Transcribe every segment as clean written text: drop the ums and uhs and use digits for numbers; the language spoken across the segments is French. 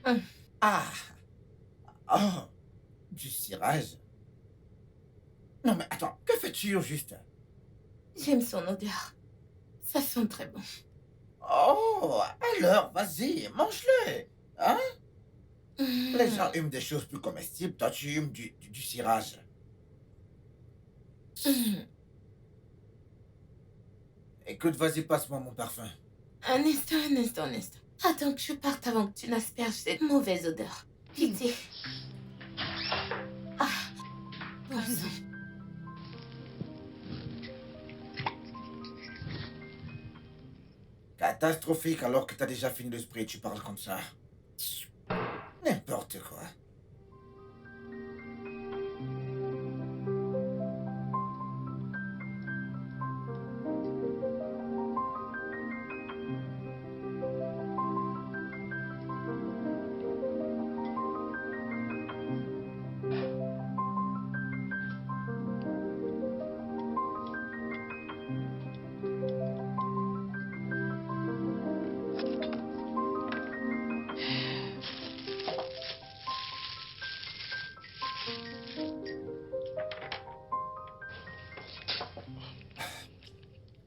Hum, Ah! Oh! Du cirage? Non mais attends, que fais-tu au juste? J'aime son odeur. Ça sent très bon. Oh! Alors, vas-y, mange-le! Hein? Les gens Hum, hument des choses plus comestibles, toi tu humes du cirage. hum. Écoute, vas-y, passe-moi mon parfum. Un instant, un instant, un instant. Attends que je parte avant que tu n'asperges cette mauvaise odeur. Pitié. Ah, bon sang. Catastrophique alors que t'as déjà fini le spray, tu parles comme ça. N'importe quoi.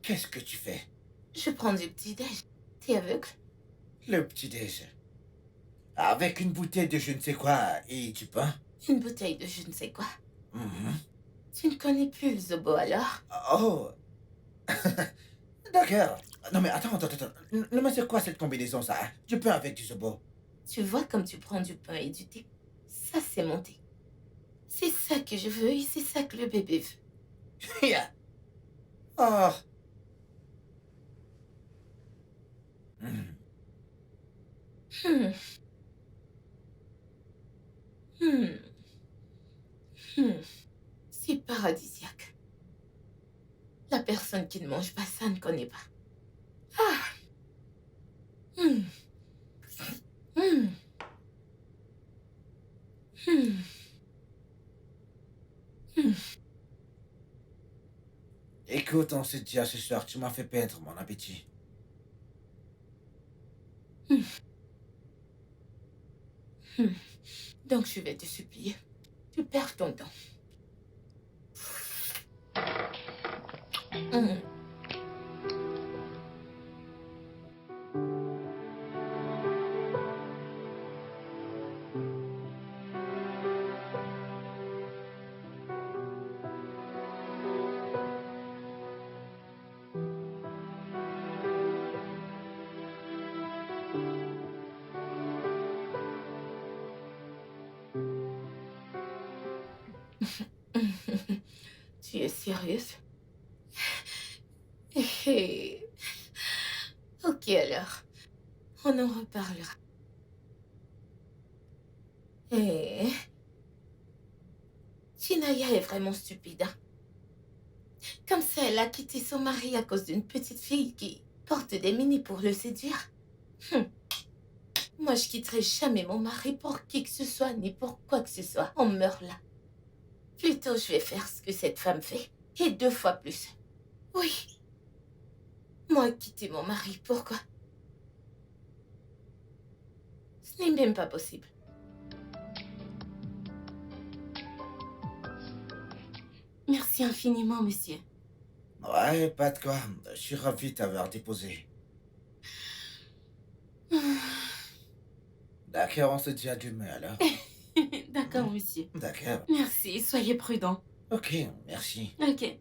Qu'est-ce que tu fais? Je prends du petit-déj. T'es aveugle? Le petit-déj. Avec une bouteille de je ne sais quoi et du pain. Une bouteille de je ne sais quoi. Mhm. Tu ne connais plus le zobo alors? Oh! D'accord. Non mais attends. Non mais c'est quoi cette combinaison ça? Hein? Du pain avec du zobo. Tu vois comme tu prends du pain et du thé? Ça, c'est mon thé. C'est ça que je veux et c'est ça que le bébé veut. Yeah. Oh! Hmm. Hmm, hmm, hmm. C'est paradisiaque. La personne qui ne mange pas ça ne connaît pas. Ah! Hmm, hmm, hmm, hmm, Écoute, on se dit à ce soir, tu m'as fait perdre mon appétit. hmm, hmm. Donc je vais te supplier. Tu perds ton temps. Hmm. Tu es sérieuse? Eh, ok alors, on en reparlera. Eh, Chinaya est vraiment stupide, hein. Comme ça, elle a quitté son mari à cause d'une petite fille qui porte des mini pour le séduire. Hum. Moi, je quitterai jamais mon mari pour qui que ce soit, ni pour quoi que ce soit. On meurt là. Plutôt, je vais faire ce que cette femme fait. Et 2 fois plus. Oui, moi, quitter mon mari, pourquoi? Ce n'est même pas possible. Merci infiniment, monsieur. Ouais, pas de quoi. Je suis ravi de t'avoir déposé. D'accord, on se dit à demain alors. D'accord, Mhm. monsieur. D'accord. Merci, soyez prudent. Ok, merci. Ok.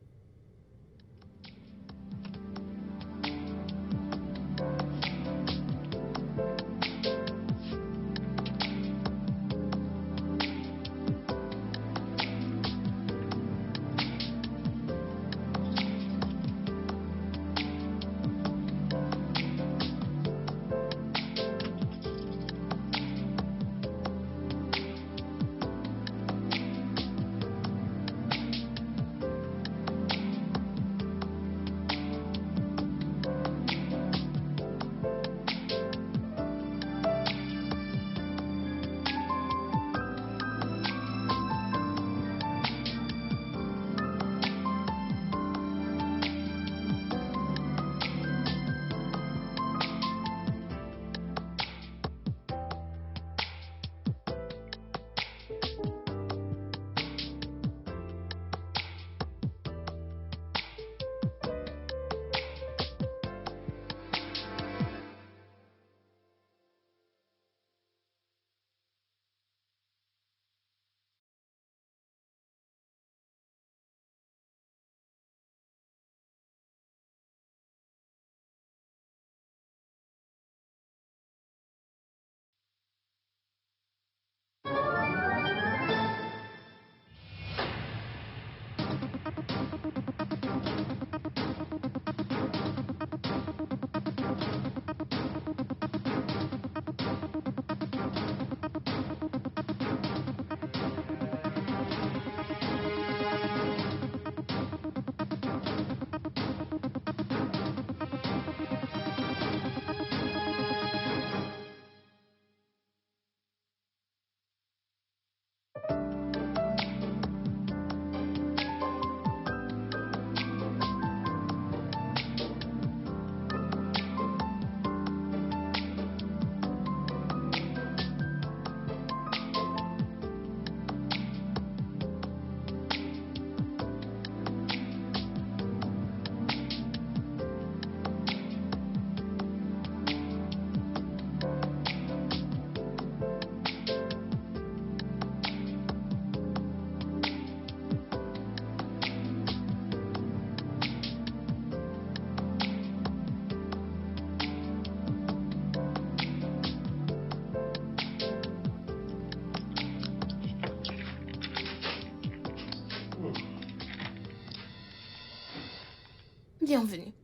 Bienvenue.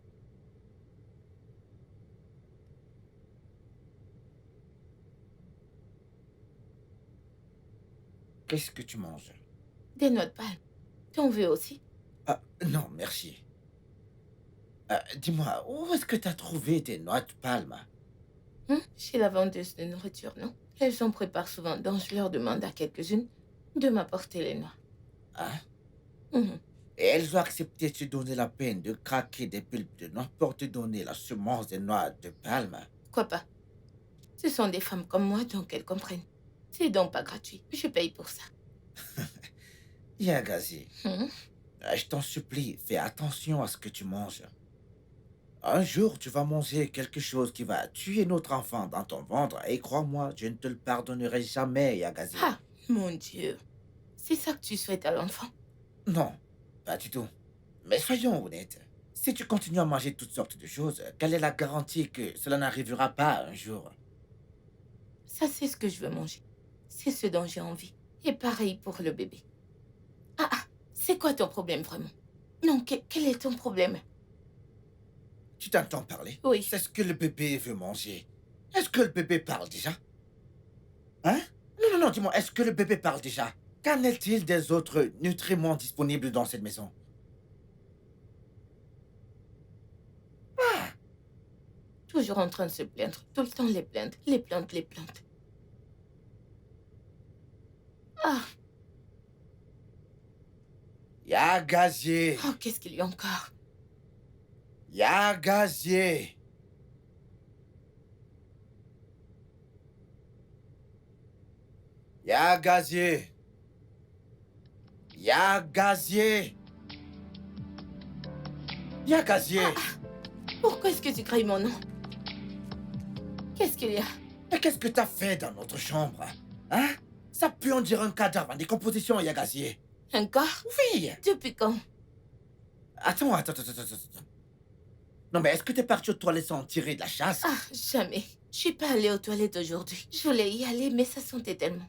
Qu'est-ce que tu manges? Des noix de palme. T'en veux aussi? Ah, non, merci. Dis-moi, où est-ce que t'as trouvé tes noix de palme? Chez la vendeuse de nourriture, non? Elles en préparent souvent, donc je leur demande à quelques-unes de m'apporter les noix. Hein? Mhm. Et elles ont accepté de te donner la peine de craquer des pulpes de noix pour te donner la semence des noix de palme. Quoi pas? Ce sont des femmes comme moi, donc elles comprennent. C'est donc pas gratuit. Je paye pour ça. Yagazi, Hmm? je t'en supplie, fais attention à ce que tu manges. Un jour, tu vas manger quelque chose qui va tuer notre enfant dans ton ventre, et crois-moi, je ne te le pardonnerai jamais, Yagazi. Ah, mon Dieu. C'est ça que tu souhaites à l'enfant? Non, pas du tout. Mais soyons honnêtes. Si tu continues à manger toutes sortes de choses, quelle est la garantie que cela n'arrivera pas un jour? Ça, c'est ce que je veux manger. C'est ce dont j'ai envie. Et pareil pour le bébé. Ah, c'est quoi ton problème vraiment? Non, quel est ton problème? Tu t'entends parler? Oui. C'est ce que le bébé veut manger. Est-ce que le bébé parle déjà? Hein? Non, non, non, dis-moi, est-ce que le bébé parle déjà? Qu'en est-il des autres nutriments disponibles dans cette maison? Ah! Toujours en train de se plaindre. Tout le temps les plaintes, les plaintes, les plaintes. Ah, Yagazier! oh, qu'est-ce qu'il y a encore? Yagazier! Yagazier! Yagazier! Yagazier! Pourquoi est-ce que tu cries mon nom? Qu'est-ce qu'il y a? Mais qu'est-ce que t'as fait dans notre chambre? Hein? Ça pue en dire un cadavre en décomposition, Yagazier. Un corps? Oui! Depuis quand? Attends. Non, mais est-ce que t'es parti aux toilettes sans tirer de la chasse? Ah, jamais. Je suis pas allée aux toilettes aujourd'hui. Je voulais y aller, mais ça sentait tellement.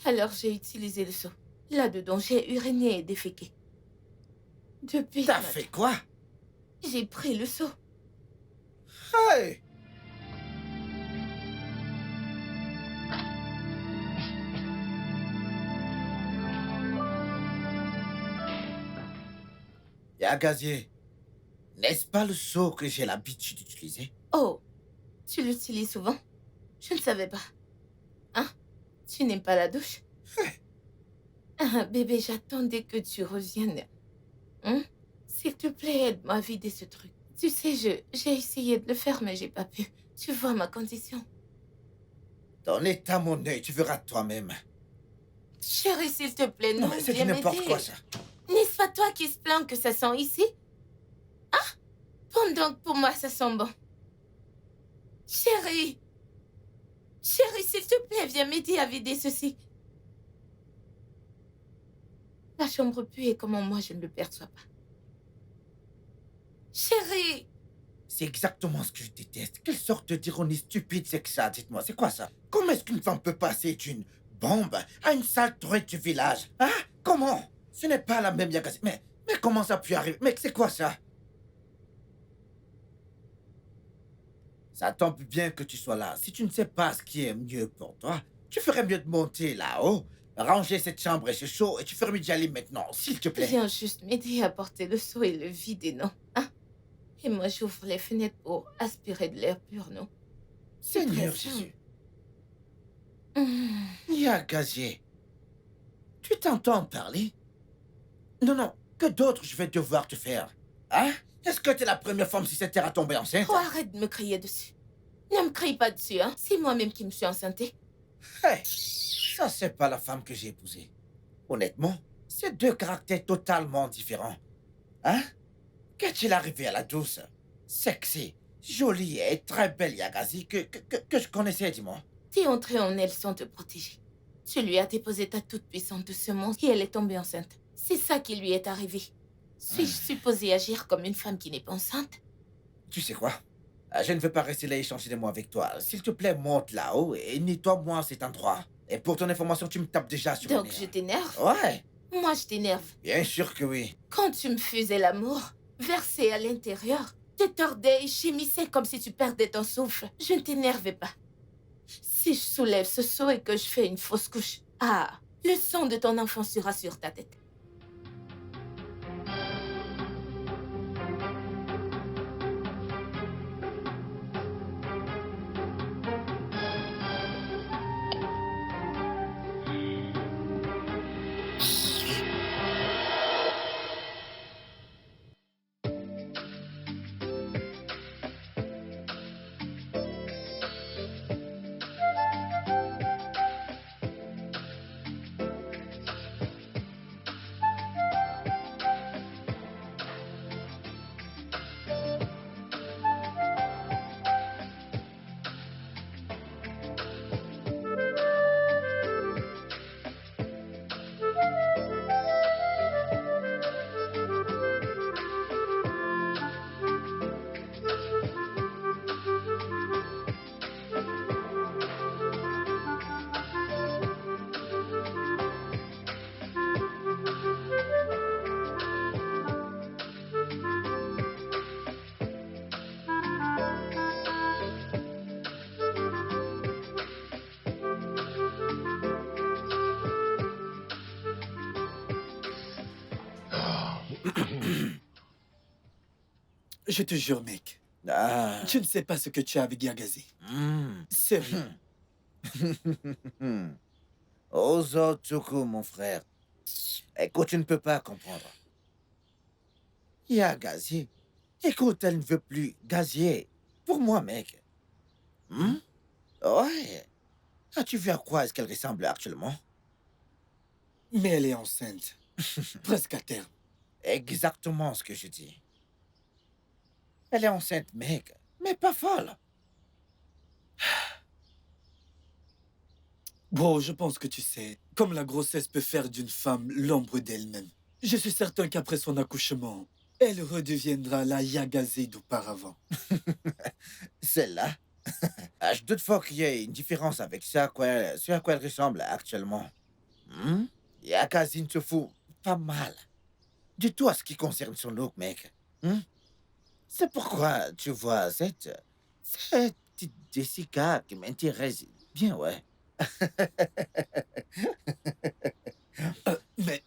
Alors j'ai utilisé le seau. Là-dedans, j'ai uriné et déféqué. Depuis T'as ce fait matin, quoi? j'ai pris le seau. Hey! Yagazier, n'est-ce pas le seau que j'ai l'habitude d'utiliser? Oh, tu l'utilises souvent? Je ne savais pas. Hein? Tu n'aimes pas la douche? Ah, bébé, j'attendais que tu reviennes. Hein? S'il te plaît, aide-moi à vider ce truc. Tu sais, j'ai essayé de le faire, mais j'ai pas pu. Tu vois ma condition. Ton état, mon œil, tu verras toi-même. Chérie, s'il te plaît, Non, non, mais c'est viens n'importe m'aider. quoi, ça. N'est-ce pas toi qui se plaint que ça sent ici? Ah, pendant que pour moi, ça sent bon. Chérie! Chérie, s'il te plaît, viens m'aider à vider ceci. La chambre pue et comment moi je ne le perçois pas. Chérie! C'est exactement ce que je déteste. Quelle sorte d'ironie stupide c'est que ça? Dites-moi, c'est quoi ça? Comment est-ce qu'une femme peut passer d'une bombe à une sale truite du village? Hein? Comment? Ce n'est pas la même Yagazi. Mais comment ça a pu arriver? Mais c'est quoi ça? Ça tombe bien que tu sois là. Si tu ne sais pas ce qui est mieux pour toi, tu ferais mieux de monter là-haut, ranger cette chambre et ce chaud, et tu ferais mieux d'y aller maintenant, s'il te plaît. Viens juste m'aider à porter le seau et le vider, non? Hein? Et moi, j'ouvre les fenêtres pour aspirer de l'air pur, non? Seigneur très Jésus. Hum. Yagazier, tu t'entends parler? Non, que d'autres je vais devoir te faire? Hein? Est-ce que t'es la première femme sur cette terre à tomber enceinte? Oh, arrête de me crier dessus. Ne me crie pas dessus, hein? C'est moi-même qui me suis enceintée. Hey, ça c'est pas la femme que j'ai épousée. Honnêtement, c'est deux caractères totalement différents. Hein? Qu'est-il arrivé à la douce, sexy, jolie et très belle Yagazi que je connaissais, dis-moi? T'es entrée en elle sans te protéger. Tu lui as déposé ta toute-puissante semence et elle est tombée enceinte. C'est ça qui lui est arrivé. Suis-je supposée agir comme une femme qui n'est pas enceinte? Tu sais quoi? Je ne veux pas rester là échanger des mots avec toi. S'il te plaît, monte là-haut et nettoie-moi cet endroit. Et pour ton information, tu me tapes déjà sur le Donc nez. je t'énerve? Ouais, Moi, je t'énerve. bien sûr que oui. Quand tu me faisais l'amour, versé à l'intérieur, te tordais et gémissais comme si tu perdais ton souffle. Je ne t'énervais pas. Si je soulève ce seau et que je fais une fausse couche, le sang de ton enfant sera sur ta tête. Je te jure, mec, Ah. tu ne sais pas ce que tu as avec Yagazi. Sérieux. Ozotuku, mon frère. Écoute, tu ne peux pas comprendre. Il y a gazier. Écoute, elle ne veut plus gazier. Pour moi, mec. Ouais. As-tu vu à quoi est-ce qu'elle ressemble actuellement? Mais elle est enceinte. Presque à terme. Exactement ce que je dis. Elle est enceinte, mec. Mais pas folle. Bro, je pense que tu sais, comme la grossesse peut faire d'une femme l'ombre d'elle-même. Je suis certain qu'après son accouchement, elle redeviendra la Yagazi d'auparavant. Celle-là. Je doute fort qu'il y ait une différence avec ce à quoi elle ressemble actuellement. Yakazine se fout pas mal. Du tout à ce qui concerne son look, mec. C'est pourquoi, tu vois, cette petite Jessica qui m'intéresse bien, ouais. Mais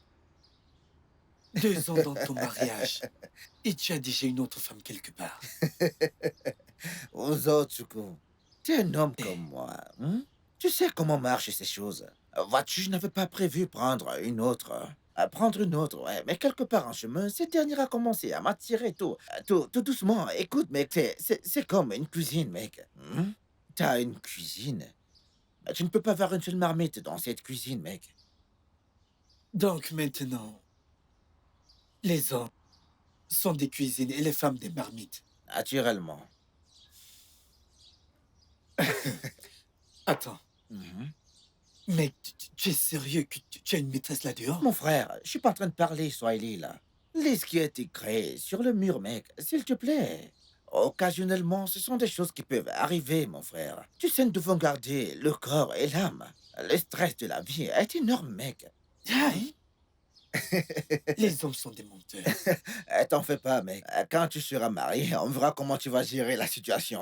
2 ans dans ton mariage, et tu as déjà une autre femme quelque part. Ozotsuku, tu es un homme comme moi. Tu sais comment marchent ces choses. Vois-tu, je n'avais pas prévu prendre une autre. Prendre une autre, ouais. Mais quelque part en chemin, cette dernière a commencé à m'attirer tout doucement. Écoute, mec, c'est comme une cuisine, mec. T'as une cuisine. Mais tu ne peux pas avoir une seule marmite dans cette cuisine, mec. Donc maintenant, les hommes sont des cuisines et les femmes des marmites. Naturellement. Attends, mec, tu es sérieux que tu as une maîtresse là-dehors? Mon frère, je suis pas en train de parler Swahili, là. Lis ce qui a été créé sur le mur, mec, s'il te plaît. Occasionnellement, ce sont des choses qui peuvent arriver, mon frère. Tu sais, nous devons garder le corps et l'âme. Le stress de la vie est énorme, mec. Aïe. Les hommes sont des menteurs. T'en fais pas, mec. Quand tu seras marié, on verra comment tu vas gérer la situation.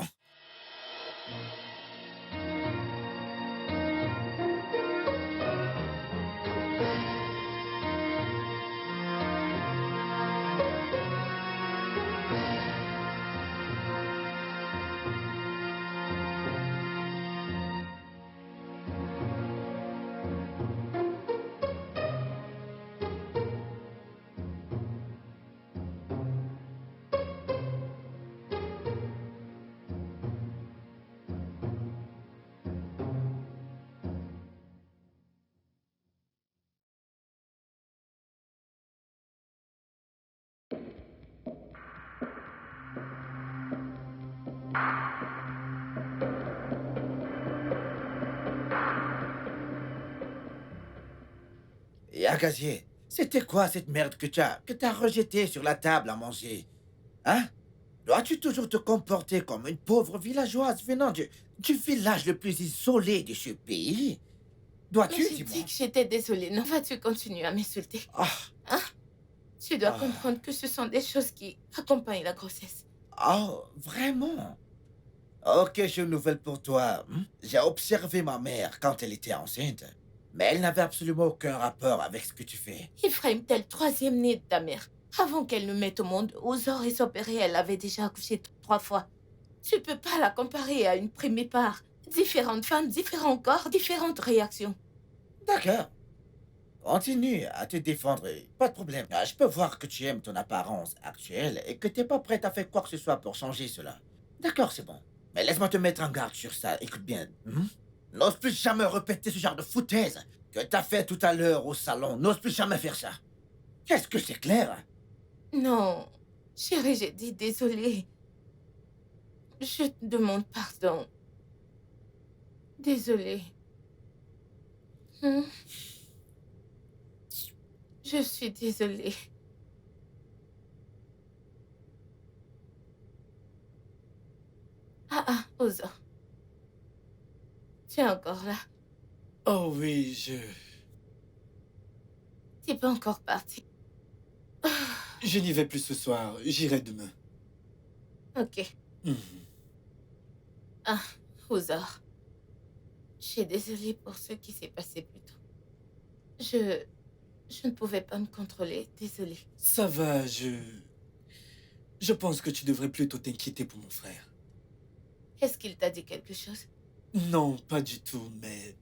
Et Agassier, c'était quoi cette merde que t'as rejetée sur la table à manger? Hein? Dois-tu toujours te comporter comme une pauvre villageoise venant du village le plus isolé de ce pays? Dois-tu, J'ai dis-moi? dit que j'étais désolée. Non, vas-tu continuer à m'insulter? Ah, Tu dois Ah, comprendre que ce sont des choses qui accompagnent la grossesse. oh, vraiment? Ok, j'ai une nouvelle pour toi. J'ai observé ma mère quand elle était enceinte, mais elle n'avait absolument aucun rapport avec ce que tu fais. Ephraim, t'es le troisième né de ta mère. Avant qu'elle ne mette au monde, aux et s'opérer, elle avait déjà accouché 3 fois. Tu peux pas la comparer à une primipare. Différentes femmes, différents corps, différentes réactions. D'accord. Continue à te défendre, pas de problème. Je peux voir que tu aimes ton apparence actuelle et que t'es pas prête à faire quoi que ce soit pour changer cela. D'accord, c'est bon. Mais laisse-moi te mettre en garde sur ça. Écoute bien. N'ose plus jamais répéter ce genre de foutaise que t'as fait tout à l'heure au salon. N'ose plus jamais faire ça. Qu'est-ce que c'est clair? Non, chérie, j'ai dit désolée. Je te demande pardon. Désolée. Hmm, Je suis désolée. Ah, Ozo. Tu es encore là. Oh oui, T'es pas encore parti. je n'y vais plus ce soir. J'irai demain. Ok. Mhm. Ah, Ozo. Je suis désolée pour ce qui s'est passé plus tôt. Je ne pouvais pas me contrôler. Désolée. Ça va, Je pense que tu devrais plutôt t'inquiéter pour mon frère. Est-ce qu'il t'a dit quelque chose? Non, pas du tout, mais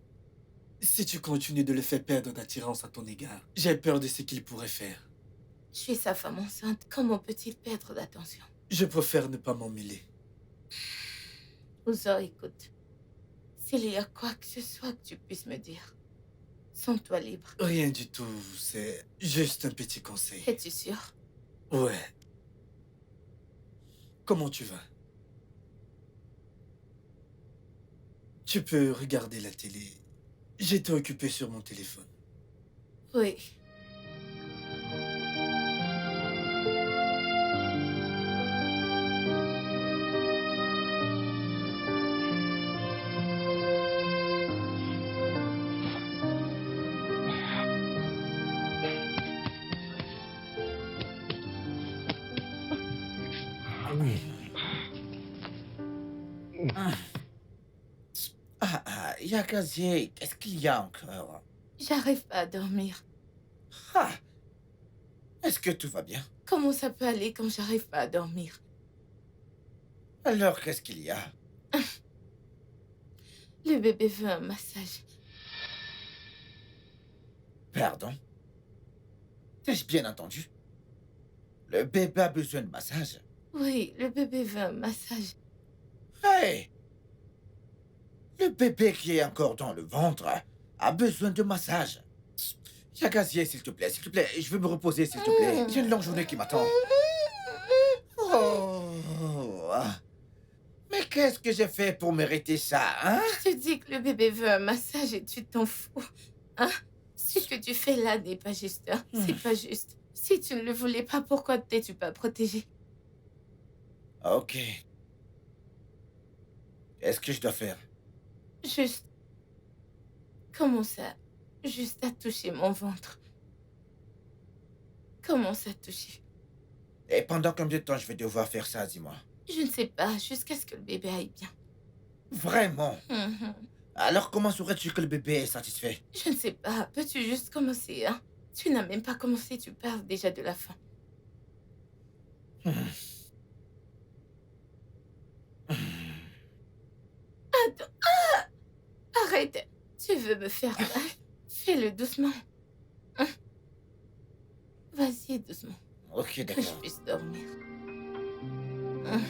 si tu continues de le faire perdre d'attirance à ton égard, j'ai peur de ce qu'il pourrait faire. Je suis sa femme enceinte. Comment peut-il perdre d'attention? Je préfère ne pas m'en mêler. Ozo, écoute. S'il y a quoi que ce soit que tu puisses me dire, sens-toi libre. Rien du tout, c'est juste un petit conseil. Es-tu sûr? Ouais. Comment tu vas? Tu peux regarder la télé. J'étais occupé sur mon téléphone. Oui. Yakazie, qu'est-ce qu'il y a encore? J'arrive pas à dormir. Ah, est-ce que tout va bien? Comment ça peut aller quand j'arrive pas à dormir? Alors, qu'est-ce qu'il y a? Le bébé veut un massage. Pardon? T'ai-je bien entendu? Le bébé a besoin de massage. Oui, le bébé veut un massage. Hey! Le bébé qui est encore dans le ventre a besoin de massage. Yakazie, s'il te plaît, je veux me reposer, s'il te plaît. J'ai une longue journée qui m'attend. Oh! Mais qu'est-ce que j'ai fait pour mériter ça, hein? Je te dis que le bébé veut un massage et tu t'en fous. Hein? Ce que tu fais là n'est pas juste. Hein? C'est pas juste. Si tu ne le voulais pas, pourquoi ne t'es-tu pas protégé? Ok. Qu'est-ce que je dois faire? Juste. Commence à. Juste à toucher mon ventre. Commence à toucher. Et pendant combien de temps je vais devoir faire ça, dis-moi? Je ne sais pas, jusqu'à ce que le bébé aille bien. Vraiment? Mhm. Alors comment saurais-tu que le bébé est satisfait? Je ne sais pas, peux-tu juste commencer, hein? Tu n'as même pas commencé, tu parles déjà de la fin. Attends, arrête! Tu veux me faire mal? Fais-le doucement. Hein? Vas-y, doucement, Ok, que je d'accord. puisse dormir. Hein?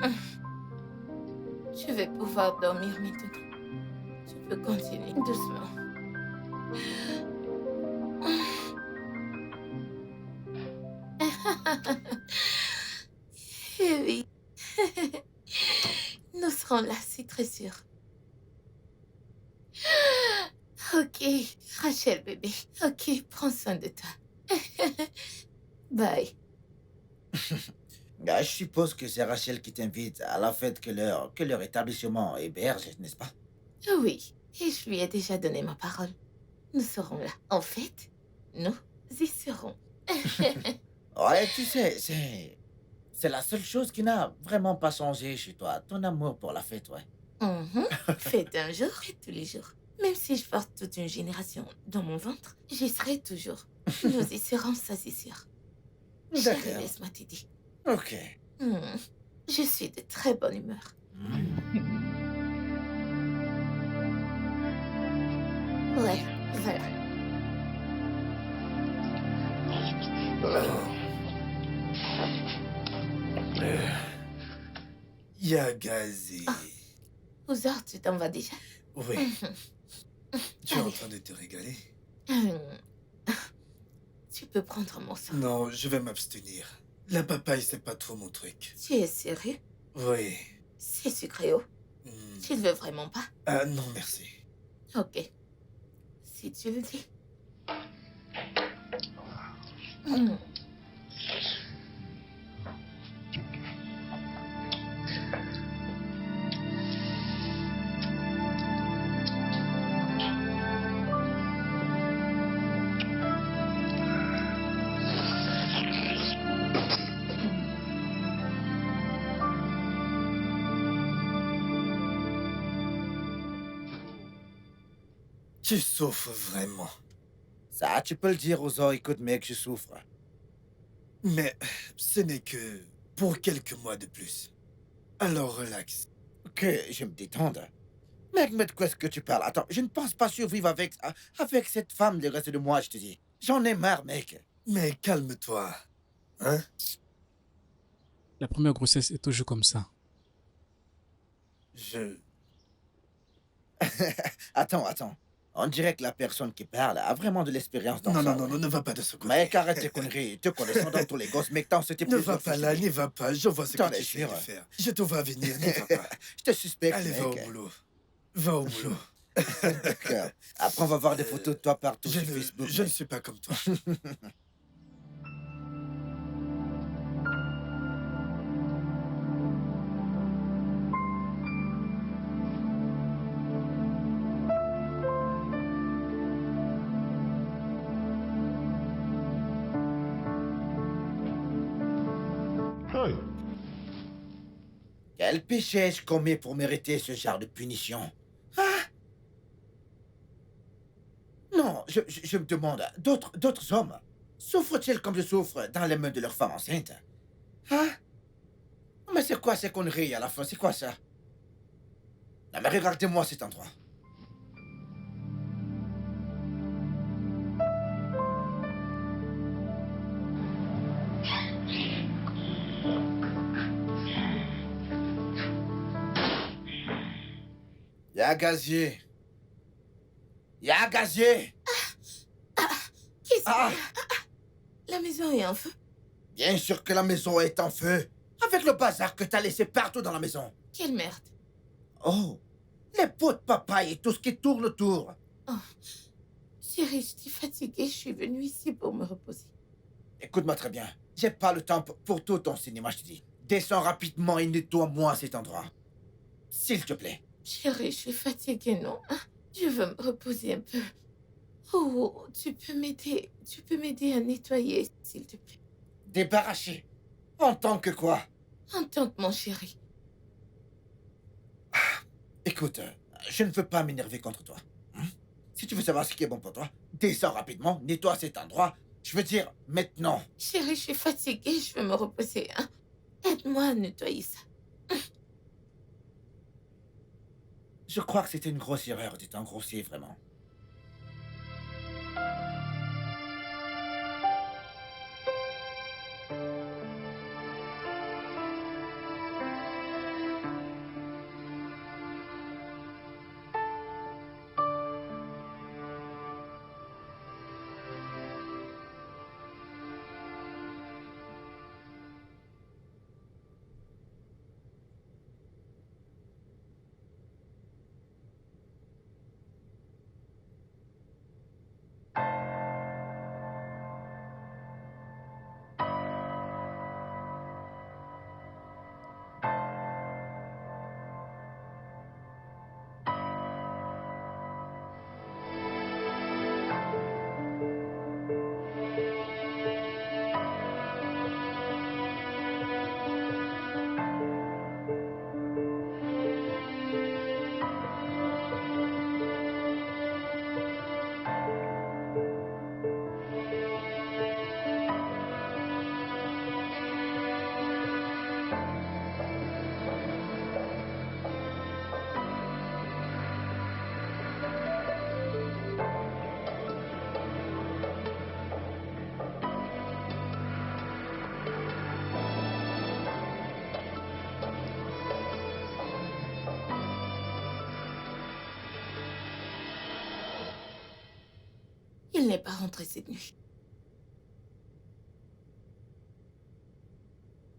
Hein? Je vais pouvoir dormir maintenant. Tu peux continuer doucement. Eh oui. Nous serons là, c'est très sûr. Ok, Rachel bébé. Ok, prends soin de toi. Bye. Je suppose que c'est Rachel qui t'invite à la fête que leur établissement héberge, n'est-ce pas? Oui, et je lui ai déjà donné ma parole. Nous serons là. En fait, Nous y serons. Ouais, tu sais, c'est la seule chose qui n'a vraiment pas changé chez toi. Ton amour pour la fête, ouais. Mhm. Faites un jour et tous les jours. Même si je porte toute une génération dans mon ventre, j'y serai toujours. Nous y serons, ça c'est sûr. Chérie, D'accord. laisse-moi t'aider. Ok. Hmm. Je suis de très bonne humeur. Ouais, voilà. Yagazé. Ouzor, tu t'en vas déjà? Oui, tu es en Allez. train de te régaler? Hmm. Tu peux prendre un morceau. Non, je vais m'abstenir. La papaye, c'est pas trop mon truc. Tu es sérieux? Oui. C'est sucré, oh. Hmm. Tu ne veux vraiment pas? Ah non, merci. Ok. Si tu le dis. Hmm. Tu souffres vraiment. Ça, tu peux le dire aux autres, écoute, mec, je souffre. Mais ce n'est que pour quelques mois de plus. Alors relax. Que je me détende. Mec, mais de quoi est-ce que tu parles? Attends, je ne pense pas survivre avec cette femme le reste de moi, je te dis. J'en ai marre, mec. Mais calme-toi. Hein? La première grossesse est toujours comme ça. Je... Attends. On dirait que la personne qui parle a vraiment de l'expérience dans Non, ça. non, non, ouais. non, ne va pas de ce côté. Mec, arrête tes conneries. Te connaissant dans tous les gosses, mec, dans ce type Ne de va choses, pas je là, te n'y dis. va pas. Je vois ce T'en que es tu sais sûr? de faire. Je te vois venir, n'y va pas. Je te suspecte, Allez, va au mec. boulot. Va au boulot. D'accord. Après, on va voir des photos de toi partout Je sur ne, Facebook. je ne mec. suis pas comme toi. Quel péché ai-je commis pour mériter ce genre de punition? Hein? Non, je me demande, d'autres hommes souffrent-ils comme je souffre dans les mains de leurs femmes enceintes? Hein? Mais c'est quoi ces conneries à la fin? C'est quoi ça? Non, mais regardez-moi cet endroit. Y'a gazier. Y'a gazier. Qu'est-ce Ah, La maison est en feu. bien sûr que la maison est en feu. Avec le bazar que t'as laissé partout dans la maison. Quelle merde. Oh, les pots de papaye et tout ce qui tourne autour. Chérie, je suis fatiguée. Je suis venue ici pour me reposer. Écoute-moi très bien. J'ai pas le temps pour tout ton cinéma, je te dis. Descends rapidement et nettoie-moi cet endroit. S'il te plaît. Chérie, je suis fatiguée, non? Hein? Je veux me reposer un peu. Oh, tu peux m'aider. Tu peux m'aider à nettoyer, s'il te plaît. Débarrassé. En tant que quoi? En tant que mon chéri. Écoute, je ne veux pas m'énerver contre toi. Hein? Si tu veux savoir ce qui est bon pour toi, descends rapidement, nettoie cet endroit. Je veux dire, maintenant. Chérie, je suis fatiguée. Je veux me reposer, hein? Aide-moi à nettoyer ça. Je crois que c'était une grosse erreur d'être grossier, vraiment. Il n'est pas rentré cette nuit.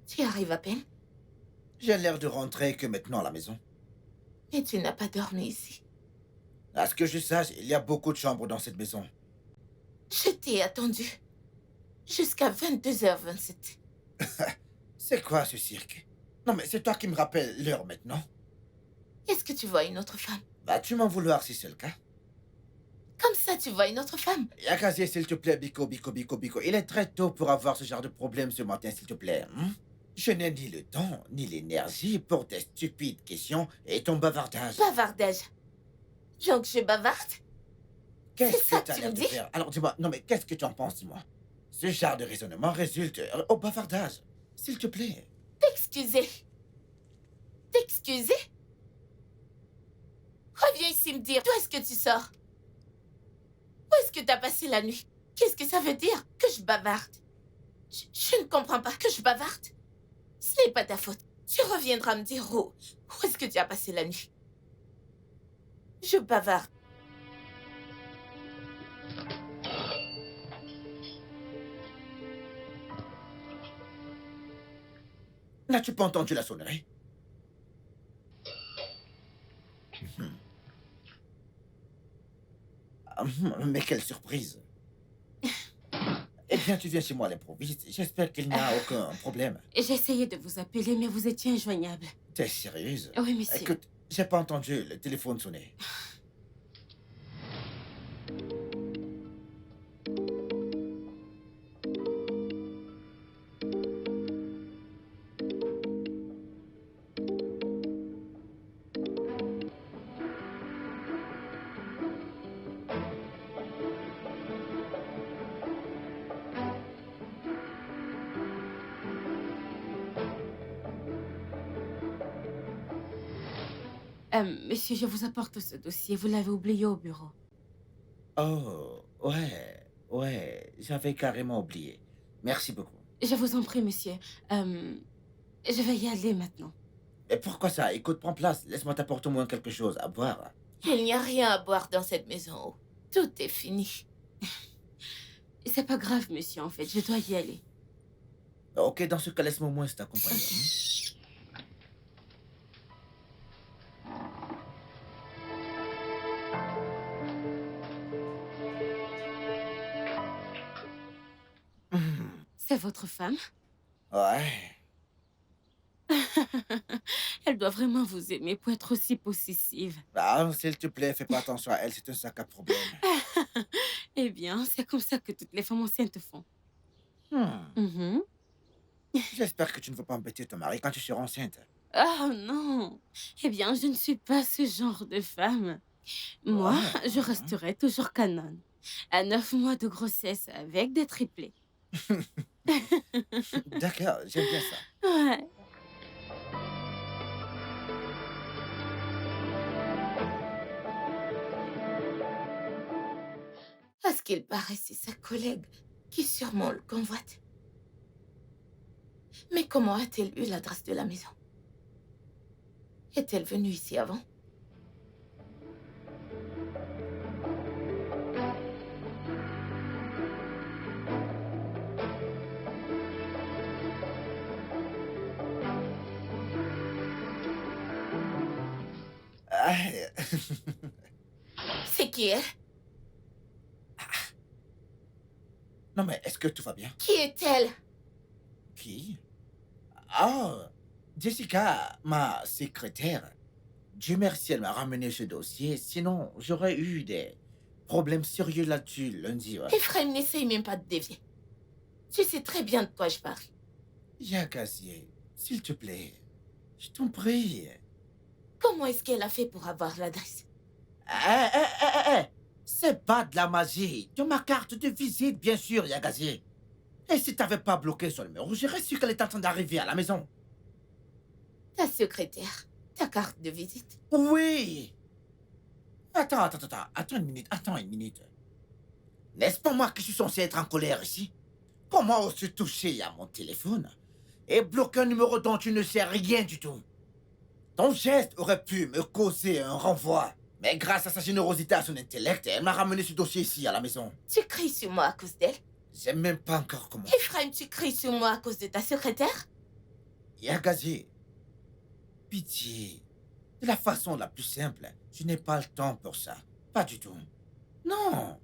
Tu arrives à peine, J'ai l'air de rentrer que maintenant à la maison. mais tu n'as pas dormi ici. À ce que je sache, il y a beaucoup de chambres dans cette maison. Je t'ai attendu. Jusqu'à 22h27. C'est quoi ce cirque? Non mais c'est toi qui me rappelles l'heure maintenant. Est-ce que tu vois une autre femme? Vas-tu m'en vouloir si c'est le cas? Comme ça, tu vois une autre femme? Yakazie, s'il te plaît, Biko, Biko, Biko, Biko. Il est très tôt pour avoir ce genre de problème ce matin, s'il te plaît. Je n'ai ni le temps, ni l'énergie pour tes stupides questions et ton bavardage. Bavardage. Donc je bavarde? Qu'est-ce c'est ça que tu as que tu l'air me de dis? faire? Alors dis-moi, non mais qu'est-ce que tu en penses, dis-moi? Ce genre de raisonnement résulte au bavardage. S'il te plaît. T'excuser. T'excuser? Reviens ici me dire d'où est-ce que tu sors? Où est-ce que t'as passé la nuit? Qu'est-ce que ça veut dire que je bavarde? Je ne comprends pas que je bavarde. Ce n'est pas ta faute. Tu reviendras me dire où est-ce que tu as passé la nuit? Je bavarde. N'as-tu pas entendu la sonnerie? Mais quelle surprise! Eh bien, tu viens chez moi à l'improviste. J'espère qu'il n'y a aucun problème. J'ai essayé de vous appeler, mais vous étiez injoignable. T'es sérieuse? Oui, monsieur. Écoute, j'ai pas entendu le téléphone sonner. Monsieur, je vous apporte ce dossier. Vous l'avez oublié au bureau. Oh, ouais, j'avais carrément oublié. Merci beaucoup. Je vous en prie, monsieur. Je vais y aller maintenant. Et pourquoi ça? Écoute, prends place. Laisse-moi t'apporter au moins quelque chose à boire. Il n'y a rien à boire dans cette maison. Tout est fini. C'est pas grave, monsieur, en fait. Je dois y aller. Ok, dans ce cas, laisse-moi au moins t'accompagner. C'est votre femme? Ouais. Elle doit vraiment vous aimer pour être aussi possessive. Ah, s'il te plaît, fais pas attention à elle, c'est un sac à problème. Eh bien, c'est comme ça que toutes les femmes enceintes font. Hmm. Mhm. J'espère que tu ne vas pas embêter ton mari quand tu seras enceinte. Oh non! Eh bien, je ne suis pas ce genre de femme. Moi, je resterai toujours canon. À 9 mois de grossesse avec des triplés. D'accord, j'aime bien ça. Ouais. À ce qu'il paraît, c'est sa collègue qui sûrement le convoite. Mais comment a-t-elle eu l'adresse de la maison? Est-elle venue ici avant? Ah, C'est qui elle? non mais est-ce que tout va bien? Qui est-elle? Qui? Ah, Jessica, ma secrétaire. Dieu merci, elle m'a ramené ce dossier. Sinon, j'aurais eu des problèmes sérieux là-dessus lundi. Ouais. Ephraim, n'essaye même pas de dévier. Tu sais très bien de quoi je parle. Yakazie, s'il te plaît, je t'en prie. Comment est-ce qu'elle a fait pour avoir l'adresse? C'est pas de la magie. De ma carte de visite, bien sûr, Yakazie. Et si t'avais pas bloqué son numéro, j'aurais su qu'elle était en train d'arriver à la maison. Ta secrétaire, ta carte de visite. Oui. Attends une minute. N'est-ce pas moi qui suis censé être en colère ici? Comment oses-tu toucher à mon téléphone et bloquer un numéro dont tu ne sais rien du tout? Ton geste aurait pu me causer un renvoi. Mais grâce à sa générosité, à son intellect, elle m'a ramené ce dossier ici, à la maison. Tu cries sur moi à cause d'elle? J'aime même pas encore comment. Ephraim, tu cries sur moi à cause de ta secrétaire? Yagazi, pitié. De la façon la plus simple, je n'ai pas le temps pour ça. Pas du tout. Non.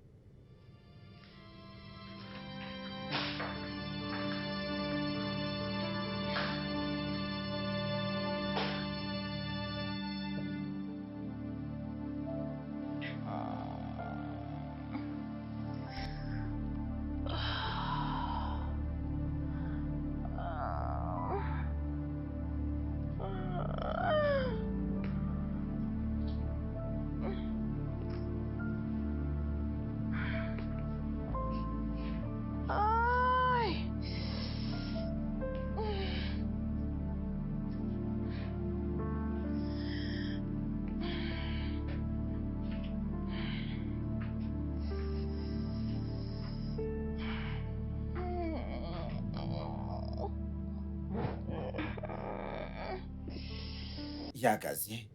Yagazi,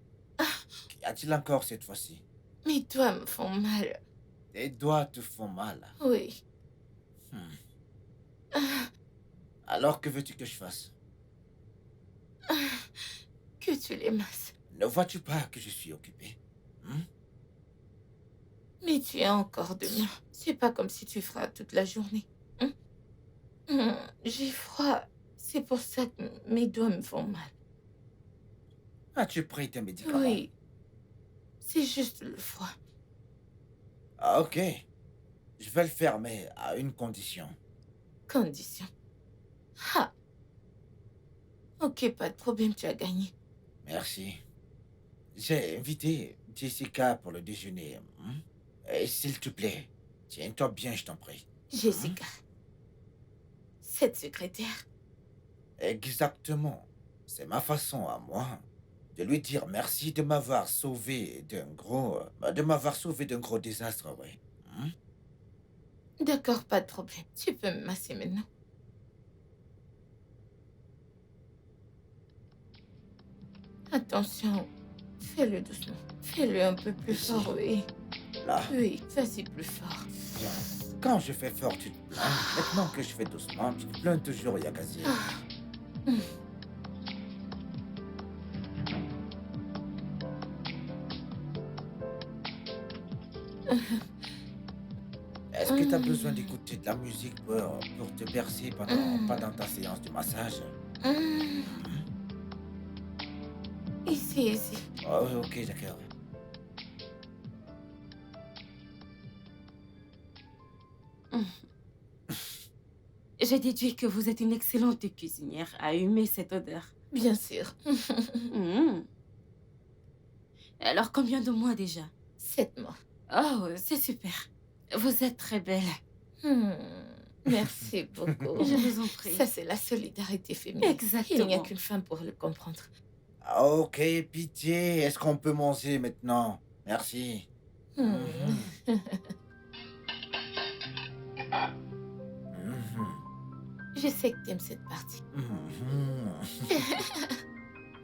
qu'y a-t-il encore cette fois-ci? Mes doigts me font mal. Tes doigts te font mal. Oui. Alors que veux-tu que je fasse? Que tu les masses. Ne vois-tu pas que je suis occupé? Mais tu as encore demain. C'est pas comme si tu feras toute la journée. J'ai froid. C'est pour ça que mes doigts me font mal. As-tu pris tes médicaments? Oui. C'est juste le froid. Ah, ok. Je vais le faire, mais à une condition. Condition. Ah. Ok, pas de problème, tu as gagné. Merci. J'ai invité Jessica pour le déjeuner. Et s'il te plaît, tiens-toi bien, je t'en prie. Jessica. Cette secrétaire. Exactement. C'est ma façon à moi de lui dire merci de m'avoir sauvé d'un gros... d'un gros désastre, oui. D'accord, pas de problème. Tu peux me masser maintenant. Attention. Fais-le doucement. Fais-le un peu plus Ici. fort, oui. Là, Oui, vas-y plus fort. bien. Quand je fais fort, tu te plains. Maintenant que je fais doucement, tu te plains toujours, Yagazi. Est-ce que tu as besoin d'écouter de la musique pour te bercer pendant ta séance de massage? Ici, ici. Oh, ok, d'accord. J'ai déduit que vous êtes une excellente cuisinière à humer cette odeur. Bien sûr. Alors, combien de mois déjà? 7 mois. Oh, c'est super. Vous êtes très belle. Merci beaucoup. Je vous en prie. Ça, c'est la solidarité féminine. Exactement. Il n'y a qu'une femme pour le comprendre. Ok, pitié. Est-ce qu'on peut manger maintenant? Merci. Je sais que t'aimes cette partie.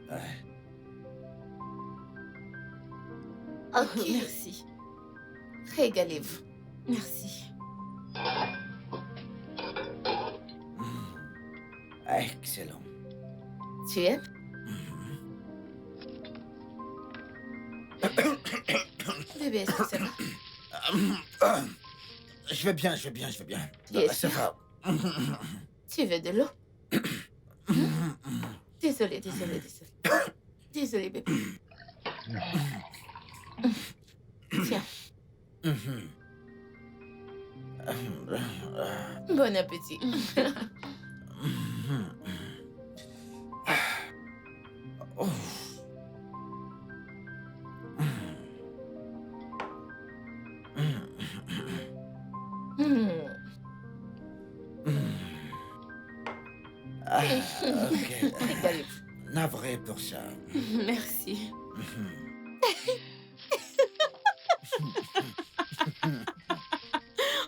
Ouais. Ok, Merci. régalez-vous. Merci. Excellent. Tu aimes? Bébé, est-ce que ça va? Je vais bien, je vais bien, je vais bien. Bien Ça sûr. va. Tu veux de l'eau? Désolée, désolée, désolée. Désolée, bébé. Tiens, bon appétit. Oh. Ok. Régalez-vous. Navré pour ça. Merci.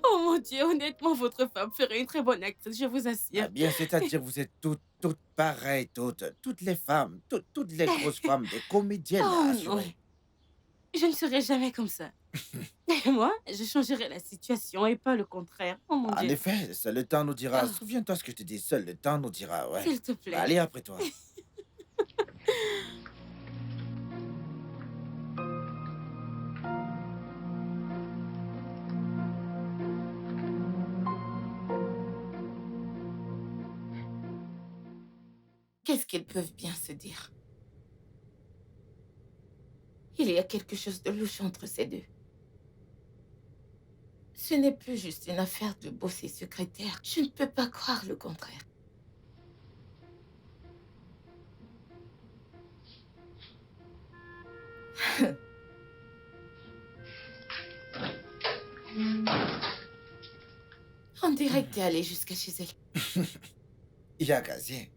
Oh mon Dieu, honnêtement, votre femme ferait une très bonne actrice, je vous Ah assure. bien, c'est-à-dire vous êtes toutes pareilles, toutes les femmes, toutes les grosses femmes, des comédiennes Oh non. assurées. Je ne serai jamais comme ça. Et moi, je changerai la situation et pas le contraire. Oh mon En Dieu. effet, seul le temps nous dira. Oh, Souviens-toi ce que je te dis, seul le temps nous dira, ouais. s'il te Bah, plaît. allez, après toi. Qu'est-ce qu'ils peuvent bien se dire? Il y a quelque chose de louche entre ces deux. Ce n'est plus juste une affaire de boss et secrétaire. Je ne peux pas croire le contraire. On dirait que t'es allé jusqu'à chez elle. Yagazé.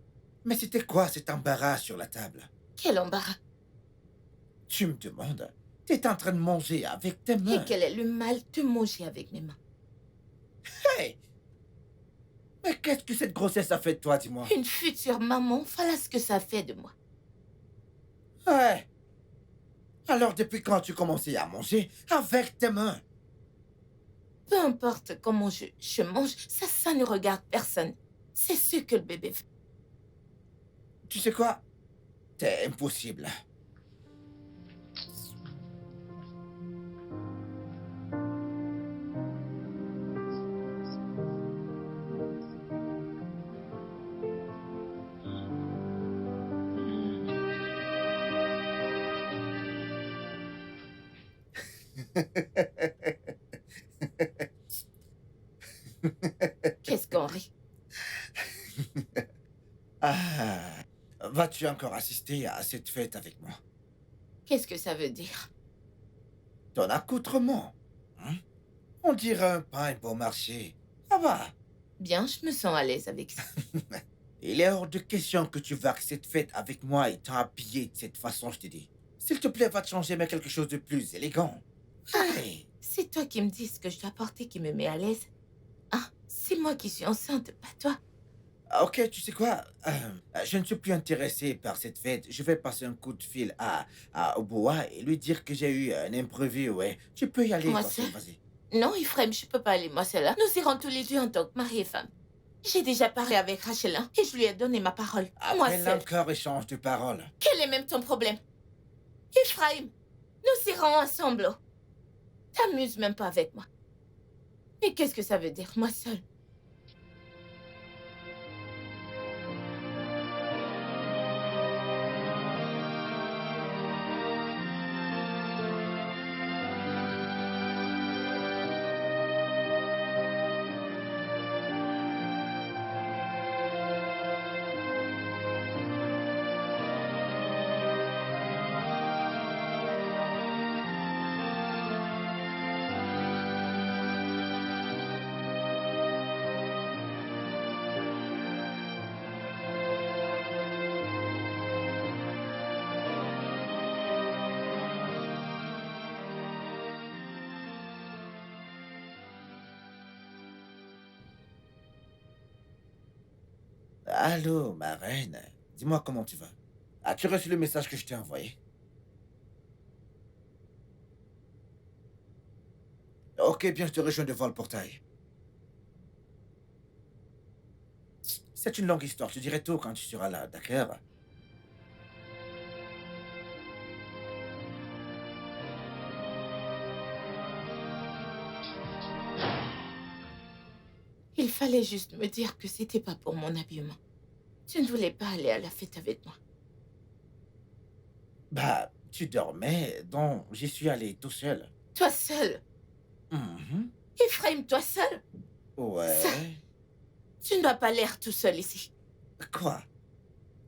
Mais c'était quoi cet embarras sur la table? Quel embarras. Tu me demandes? T'es en train de manger avec tes Et mains. quel est le mal de manger avec mes mains? Hey! Mais qu'est-ce que cette grossesse a fait de toi, dis-moi? Une future maman, voilà ce que ça fait de moi. Ouais. Alors depuis quand tu commençais à manger avec tes mains? Peu importe comment je mange, ça ne regarde personne. C'est ce que le bébé fait. Tu sais quoi? T'es impossible. Qu'est-ce qu'on rit? Ah, vas-tu encore assister à cette fête avec moi? Qu'est-ce que ça veut dire? Ton accoutrement, hein? On dirait un pain bon marché. Ah bah, Bien, je me sens à l'aise avec ça. il est hors de question que tu vas à cette fête avec moi étant habillé de cette façon, je te dis. S'il te plaît, va te changer, mais quelque chose de plus élégant. Hey! C'est toi qui me dis ce que je dois porter qui me met à l'aise. Ah, c'est moi qui suis enceinte, pas toi. Ok, tu sais quoi? Je ne suis plus intéressé par cette fête. Je vais passer un coup de fil à Oboa et lui dire que j'ai eu un imprévu, ouais. Tu peux y aller, Moi toi seul, seule? vas-y. Non, Ephraim, je peux pas aller moi seule. Hein. Nous irons tous les deux en tant que mari et femme. J'ai déjà parlé avec Rachel hein, et je lui ai donné ma parole. Moi Après seule. encore échange de paroles. Quel est même ton problème? Ephraim, nous irons ensemble. T'amuses même pas avec moi. Mais qu'est-ce que ça veut dire, moi seule? Allô, ma reine. Dis-moi comment tu vas. As-tu reçu le message que je t'ai envoyé? Ok, bien, je te rejoins devant le portail. C'est une longue histoire, je te dirai tout quand tu seras là, d'accord? Il fallait juste me dire que c'était pas pour mon habillement. Tu ne voulais pas aller à la fête avec moi. Bah, tu dormais, donc j'y suis allé tout seul. Toi seul. Mhm. Ephraim, toi seul. Ouais. Tu ne dois pas l'air tout seul ici. Quoi?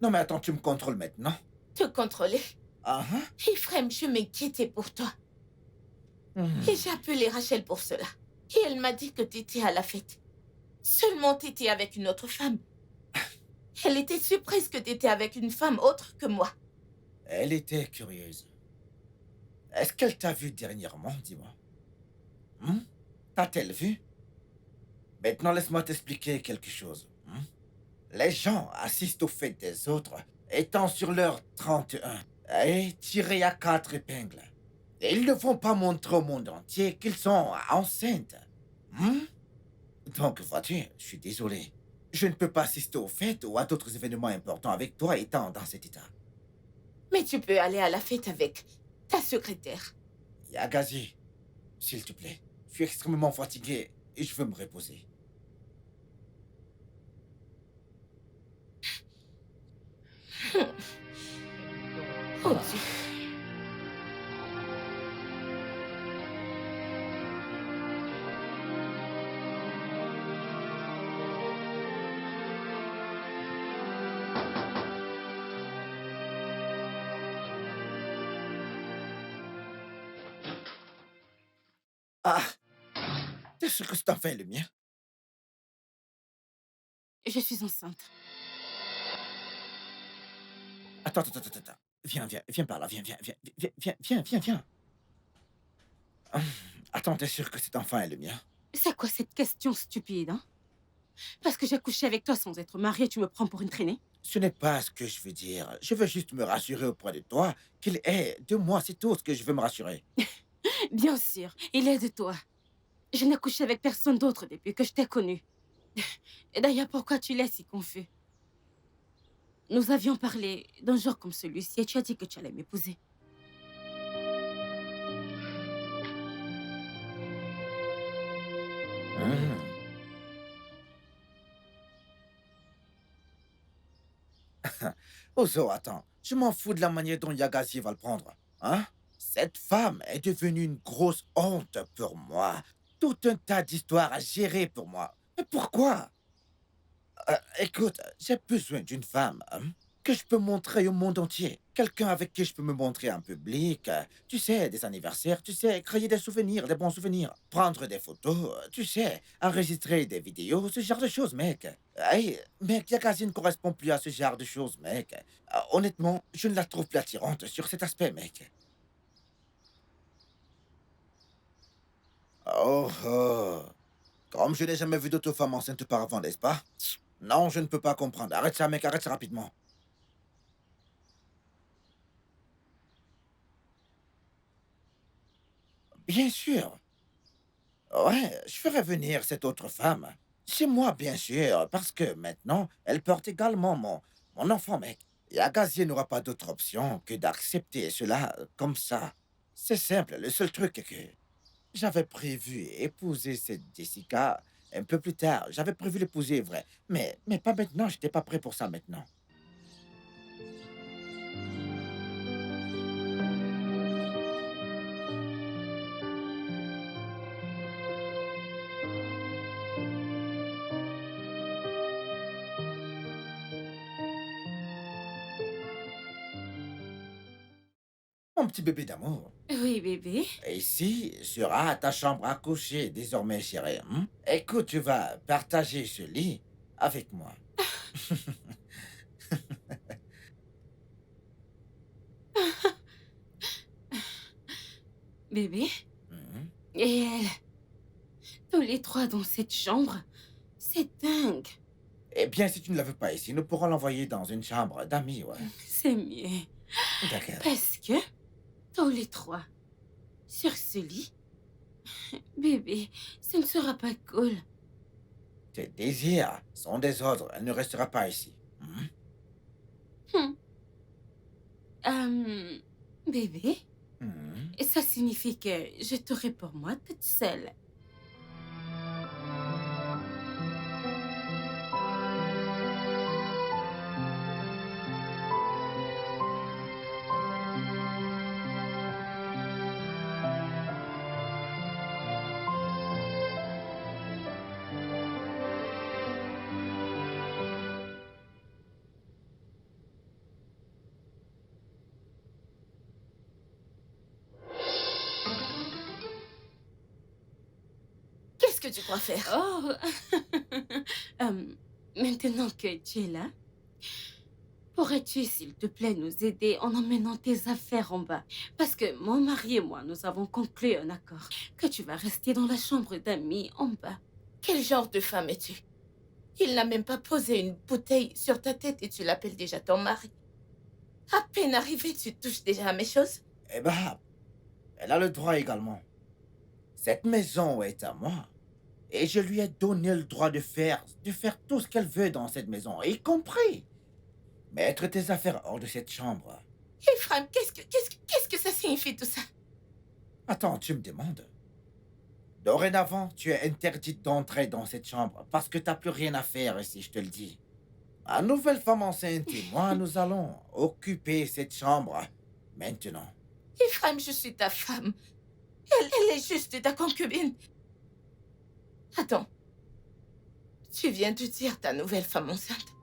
Non mais attends, tu me contrôles maintenant? Te contrôler. Ah hein? Ephraim, je m'inquiétais pour toi. Mhm. Et j'ai appelé Rachel pour cela. Et elle m'a dit que tu étais à la fête. Seulement tu étais avec une autre femme. Elle était surprise que tu étais avec une femme autre que moi. Elle était curieuse. Est-ce qu'elle t'a vu dernièrement, dis-moi? T'a-t-elle vu? Maintenant, laisse-moi t'expliquer quelque chose. Les gens assistent aux fêtes des autres, étant sur leur 31 et tirés à 4 épingles. Et ils ne vont pas montrer au monde entier qu'ils sont enceintes. Hmm? Donc, vois-tu, je suis désolé. Je ne peux pas assister aux fêtes ou à d'autres événements importants avec toi étant dans cet état. Mais tu peux aller à la fête avec ta secrétaire. Yagazi, s'il te plaît. Je suis extrêmement fatigué et je veux me reposer. Oh Dieu. Ah, t'es sûr que c'est enfin le mien? Je suis enceinte. Attends. Viens par là, viens. Hum, Attends, t'es sûr que cet enfant est le mien? C'est quoi cette question stupide, hein? Parce que j'ai couché avec toi sans être mariée, tu me prends pour une traînée? Ce n'est pas ce que je veux dire. Je veux juste me rassurer auprès de toi qu'il est de moi, c'est tout ce que je veux me rassurer. Bien sûr, il est de toi. Je n'ai couché avec personne d'autre depuis que je t'ai connue. Et d'ailleurs, pourquoi tu l'es si confus? Nous avions parlé d'un jour comme celui-ci et tu as dit que tu allais m'épouser. Hum. Ozo, attends. Je m'en fous de la manière dont Yagazi va le prendre. Hein? Cette femme est devenue une grosse honte pour moi. Tout un tas d'histoires à gérer pour moi. Mais pourquoi? Écoute, j'ai besoin d'une femme que je peux montrer au monde entier. Quelqu'un avec qui je peux me montrer en public. Tu sais, des anniversaires, tu sais, créer des souvenirs, des bons souvenirs. Prendre des photos, tu sais, enregistrer des vidéos, ce genre de choses, mec. Hey, mec, Yakazi ne correspond plus à ce genre de choses, mec. Honnêtement, je ne la trouve plus attirante sur cet aspect, mec. Oh, oh. Comme je n'ai jamais vu d'autre femme enceinte auparavant, n'est-ce pas? Non, je ne peux pas comprendre. Arrête ça, mec, arrête ça rapidement. Bien sûr. Ouais, je ferai venir cette autre femme. Chez moi, bien sûr, parce que maintenant, elle porte également mon enfant, mec. Et Agassiz n'aura pas d'autre option que d'accepter cela comme ça. C'est simple, le seul truc est que j'avais prévu épouser cette Jessica un peu plus tard. J'avais prévu l'épouser, vrai. Mais pas maintenant, j'étais pas prêt pour ça maintenant. Mon petit bébé d'amour. Oui, bébé. Ici sera ta chambre à coucher désormais, chérie. Écoute, tu vas partager ce lit avec moi. Bébé. Mhm. Et elle. Tous les trois dans cette chambre. C'est dingue. Eh bien, si tu ne la veux pas ici, nous pourrons l'envoyer dans une chambre d'amis, ouais. C'est mieux. D'accord. Parce que tous les trois sur ce lit. Bébé, ce ne sera pas cool. Tes désirs sont des ordres. Elle ne restera pas ici. Hmm. Bébé, Mhm. ça signifie que je t'aurai pour moi toute seule. Qu'est-ce que tu crois faire? Oh, maintenant que tu es là, pourrais-tu, s'il te plaît, nous aider en emmenant tes affaires en bas? Parce que mon mari et moi, nous avons conclu un accord que tu vas rester dans la chambre d'amis en bas. Quel genre de femme es-tu? Il n'a même pas posé une bouteille sur ta tête et tu l'appelles déjà ton mari. À peine arrivé, tu touches déjà à mes choses? Eh ben, elle a le droit également. Cette maison est à moi. Et je lui ai donné le droit de faire tout ce qu'elle veut dans cette maison, y compris mettre tes affaires hors de cette chambre. Ephraim, qu'est-ce que ça signifie tout ça? Attends, tu me demandes? Dorénavant, tu es interdite d'entrer dans cette chambre parce que t'as plus rien à faire ici, je te le dis. Ma nouvelle femme enceinte et moi, nous allons occuper cette chambre maintenant. Ephraim, je suis ta femme. Elle est juste ta concubine. Attends. Tu viens de dire ta nouvelle femme enceinte?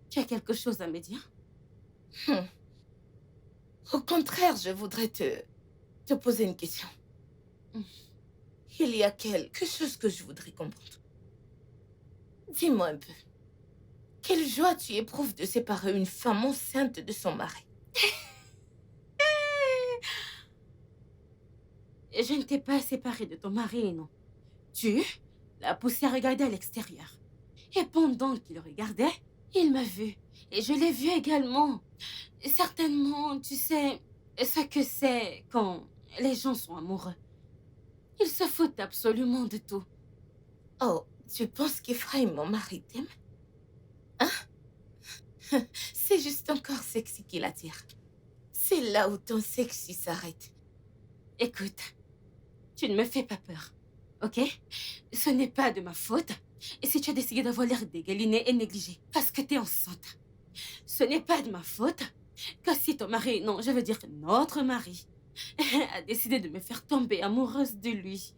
Tu as quelque chose à me dire? Au contraire, je voudrais te poser une question. Il y a quelque chose que je voudrais comprendre. Dis-moi un peu. Quelle joie tu éprouves de séparer une femme enceinte de son mari? Je ne t'ai pas séparée de ton mari, non. Tu l'as poussé à regarder à l'extérieur. Et pendant qu'il regardait, il m'a vue. Et je l'ai vue également. Certainement, tu sais ce que c'est quand les gens sont amoureux. Ils se foutent absolument de tout. Oh, tu penses qu'Ephraim, mon mari, t'aime? Hein? C'est juste ton corps sexy qui l'attire. C'est là où ton sexy s'arrête. Écoute, tu ne me fais pas peur, ok? Ce n'est pas de ma faute. Et si tu as décidé d'avoir l'air dégaliné et négligé parce que t'es enceinte, ce n'est pas de ma faute que si ton mari, non, je veux dire notre mari, a décidé de me faire tomber amoureuse de lui.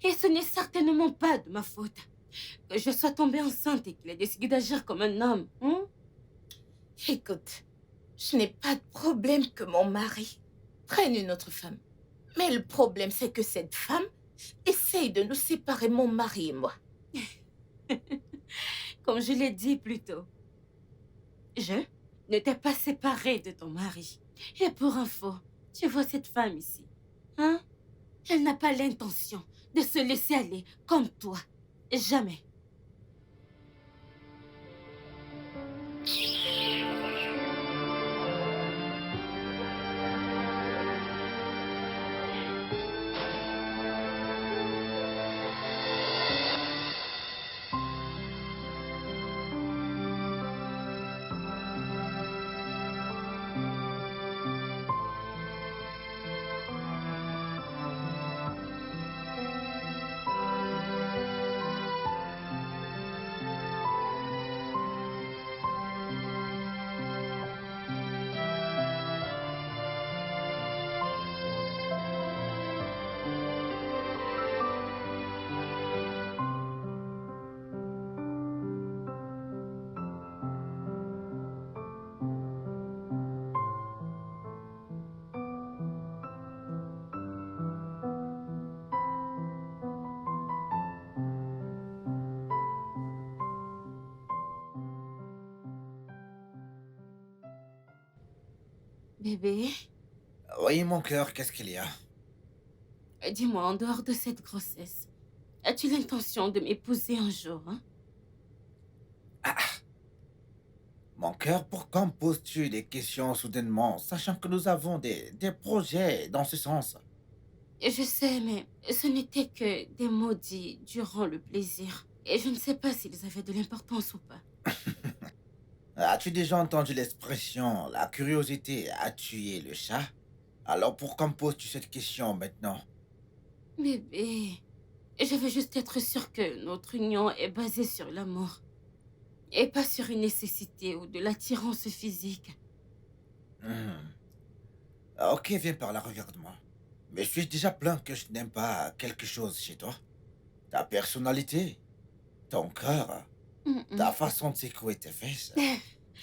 Et ce n'est certainement pas de ma faute que je sois tombée enceinte et qu'il ait décidé d'agir comme un homme. Écoute, je n'ai pas de problème que mon mari prenne une autre femme. Mais le problème, c'est que cette femme essaye de nous séparer, mon mari et moi. Comme je l'ai dit plus tôt, je ne t'ai pas séparée de ton mari. Et pour info, tu vois cette femme ici, hein? Elle n'a pas l'intention de se laisser aller comme toi. Jamais. Bébé, Oui, mon cœur, qu'est-ce qu'il y a? dis-moi, en dehors de cette grossesse, as-tu l'intention de m'épouser un jour, hein? Mon cœur, pourquoi me poses-tu des questions soudainement, sachant que nous avons des projets dans ce sens? Je sais, mais ce n'était que des mots dits durant le plaisir. Et je ne sais pas s'ils avaient de l'importance ou pas. As-tu déjà entendu l'expression « la curiosité a tué le chat » ? Alors pourquoi me poses-tu cette question maintenant? Bébé, je veux juste être sûre que notre union est basée sur l'amour. Et pas sur une nécessité ou de l'attirance physique. Ok, viens par là, regarde-moi. Mais suis-je déjà plaint que je n'aime pas quelque chose chez toi? Ta personnalité, ton cœur, Ta façon de secouer tes fesses.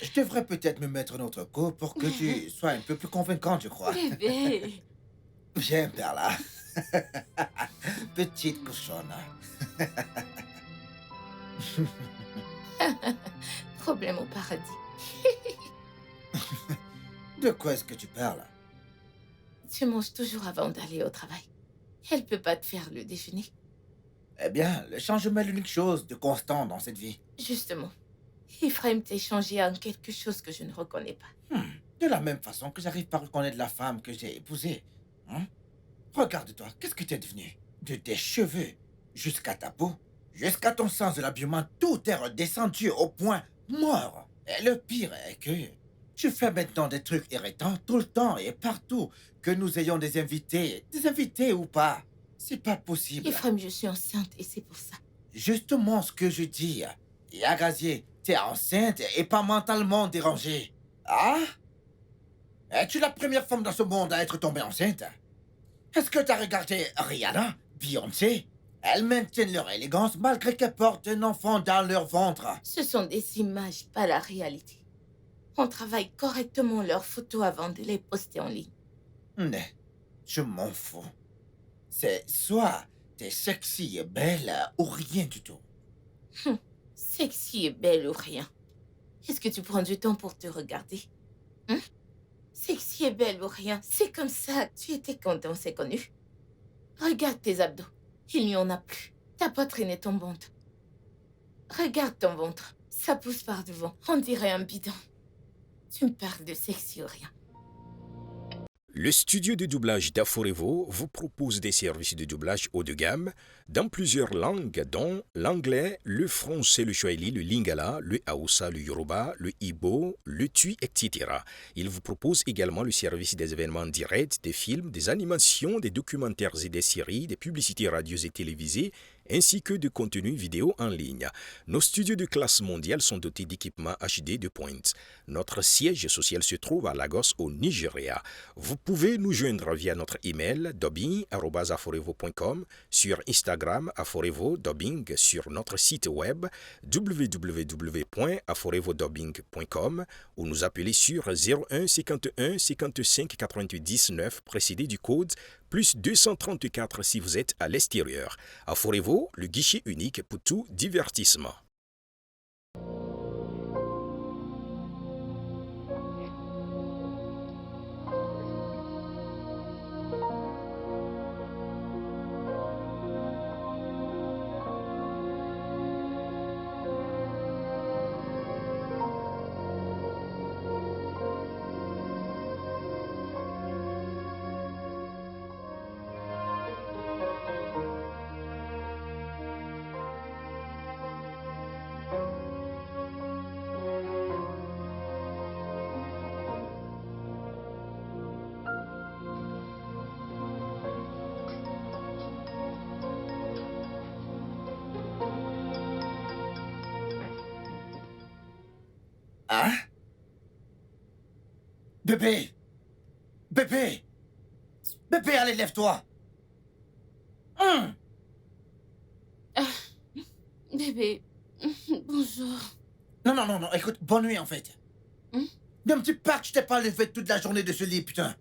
Je devrais peut-être me mettre un autre coup pour que tu sois un peu plus convaincante, je crois. Bébé. Viens, Perla. Petite cochonne. Problème au paradis. De quoi est-ce que tu parles? Tu manges toujours avant d'aller au travail. Elle peut pas te faire le déjeuner. Eh bien, le changement est l'unique chose de constant dans cette vie. Justement, Ephraim t'a changé en quelque chose que je ne reconnais pas. De la même façon que j'arrive pas à reconnaître la femme que j'ai épousée. Hein? Regarde-toi, qu'est-ce que t'es devenu? De tes cheveux jusqu'à ta peau, jusqu'à ton sens de l'habillement, tout est redescendu au point mort. Et le pire est que tu fais maintenant des trucs irritants tout le temps et partout. Que nous ayons des invités ou pas. C'est pas possible. Ephraim, je suis enceinte et c'est pour ça. Justement ce que je dis. Yagazier, t'es enceinte et pas mentalement dérangée. Ah? Es-tu la première femme dans ce monde à être tombée enceinte? Est-ce que t'as regardé Rihanna, Beyoncé? Elles maintiennent leur élégance malgré qu'elles portent un enfant dans leur ventre. Ce sont des images, pas la réalité. On travaille correctement leurs photos avant de les poster en ligne. Mais, je m'en fous. C'est soit t'es sexy et belle ou rien du tout. Sexy et belle ou rien. Est-ce que tu prends du temps pour te regarder? Hein? Sexy et belle ou rien, c'est comme ça. Tu étais content, c'est connu. Regarde tes abdos. Il n'y en a plus. Ta poitrine est tombante. Regarde ton ventre. Ça pousse par devant. On dirait un bidon. Tu me parles de sexy ou rien. Le studio de doublage d'Aforevo vous propose des services de doublage haut de gamme dans plusieurs langues, dont l'anglais, le français, le swahili, le lingala, le haoussa, le yoruba, le ibo, le tui, etc. Il vous propose également le service des événements directs, des films, des animations, des documentaires et des séries, des publicités radios et télévisées, ainsi que de contenus vidéo en ligne. Nos studios de classe mondiale sont dotés d'équipements HD de pointe. Notre siège social se trouve à Lagos, au Nigeria. Vous pouvez nous joindre via notre email dubbing@aforevo.com, sur Instagram Aforevo Dubbing, sur notre site web www.aforevodubbing.com ou nous appeler sur 01 51 55 90 9 précédé du code plus 234 si vous êtes à l'extérieur. Aforevo, le guichet unique pour tout divertissement. Hein? Bébé! Bébé! Bébé, allez, lève-toi! Bébé. Bonjour. Non, écoute, bonne nuit en fait. Ne me dis pas que je t'ai pas levé toute la journée de ce lit, putain.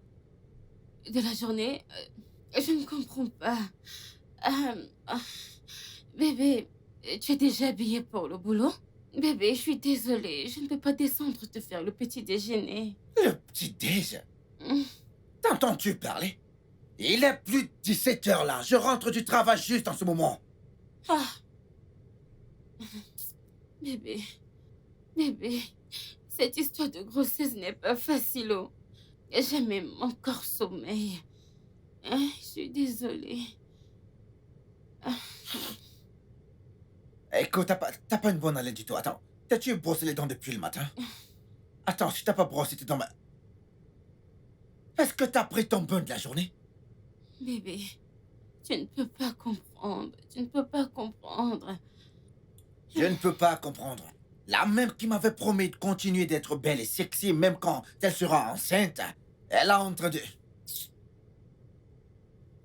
De la journée, je ne comprends pas. Bébé, tu es déjà habillé pour le boulot? Bébé, je suis désolée. Je ne peux pas descendre te faire le petit déjeuner. Le petit déj? T'entends-tu parler? Il est plus de 17 heures là. Je rentre du travail juste en ce moment. Ah. Bébé, bébé, cette histoire de grossesse n'est pas facile. Oh. Jamais mon corps sommeille. Hein, je suis désolée. Écoute, t'as pas une bonne haleine du tout. Attends, t'as-tu brossé les dents depuis le matin? Attends, si t'as pas brossé tes dents, est-ce que t'as pris ton bain de la journée? Bébé, tu ne peux pas comprendre. Tu ne peux pas comprendre. Je ne peux pas comprendre. La même qui m'avait promis de continuer d'être belle et sexy même quand elle sera enceinte, elle est en train de...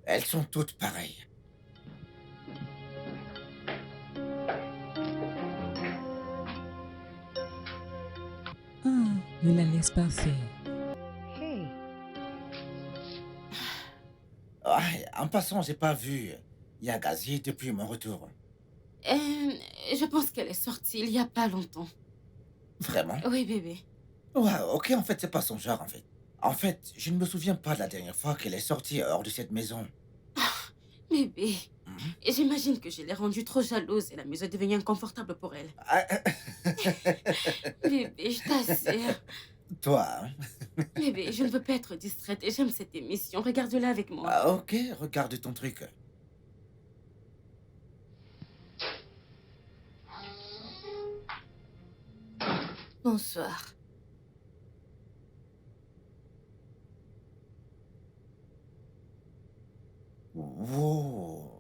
Elles sont toutes pareilles. Ne la laisse pas faire. Ouais, en passant, j'ai pas vu Yagazi depuis mon retour. Je pense qu'elle est sortie il y a pas longtemps. Vraiment? Oui, bébé. Ouais, ok, en fait, c'est pas son genre, en fait. En fait, je ne me souviens pas de la dernière fois qu'elle est sortie hors de cette maison. Bébé, Mhm. j'imagine que je l'ai rendue trop jalouse et la maison est devenue inconfortable pour elle. Ah, Bébé, je t'assure. Toi, hein? Bébé, je ne veux pas être distraite et j'aime cette émission. Regarde-la avec moi. Ah, ok, regarde ton truc. Bonsoir. Wow.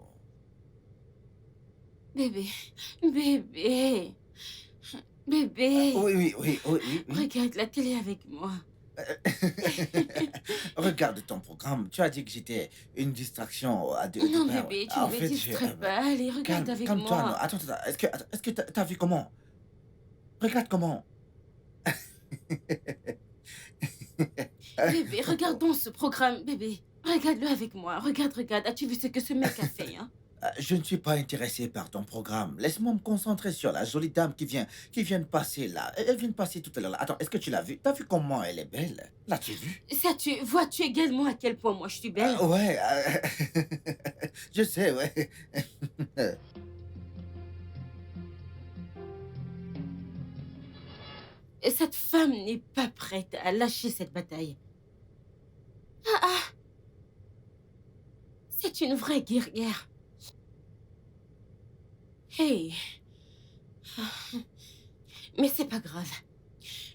Bébé, bébé, bébé. Oui. Regarde la télé avec moi. Regarde ton programme. Tu as dit que j'étais une distraction à deux Non, pain. bébé, tu En ne me fait, distrais pas. Allez, regarde avec calme-toi. Non. moi. Attends. Est-ce que t'as vu comment? Regarde comment. Bébé, regardons ce programme, bébé. Regarde-le avec moi. Regarde. As-tu vu ce que ce mec a fait, hein? Je ne suis pas intéressé par ton programme. Laisse-moi me concentrer sur la jolie dame qui vient de passer là. Elle vient de passer tout à l'heure là. Attends, est-ce que tu l'as vue? T'as vu comment elle est belle? L'as-tu vu? Vois-tu également à quel point moi je suis belle? Ouais. Je sais, ouais. Et cette femme n'est pas prête à lâcher cette bataille. Ah. C'est une vraie guerrière. Hey. Mais c'est pas grave.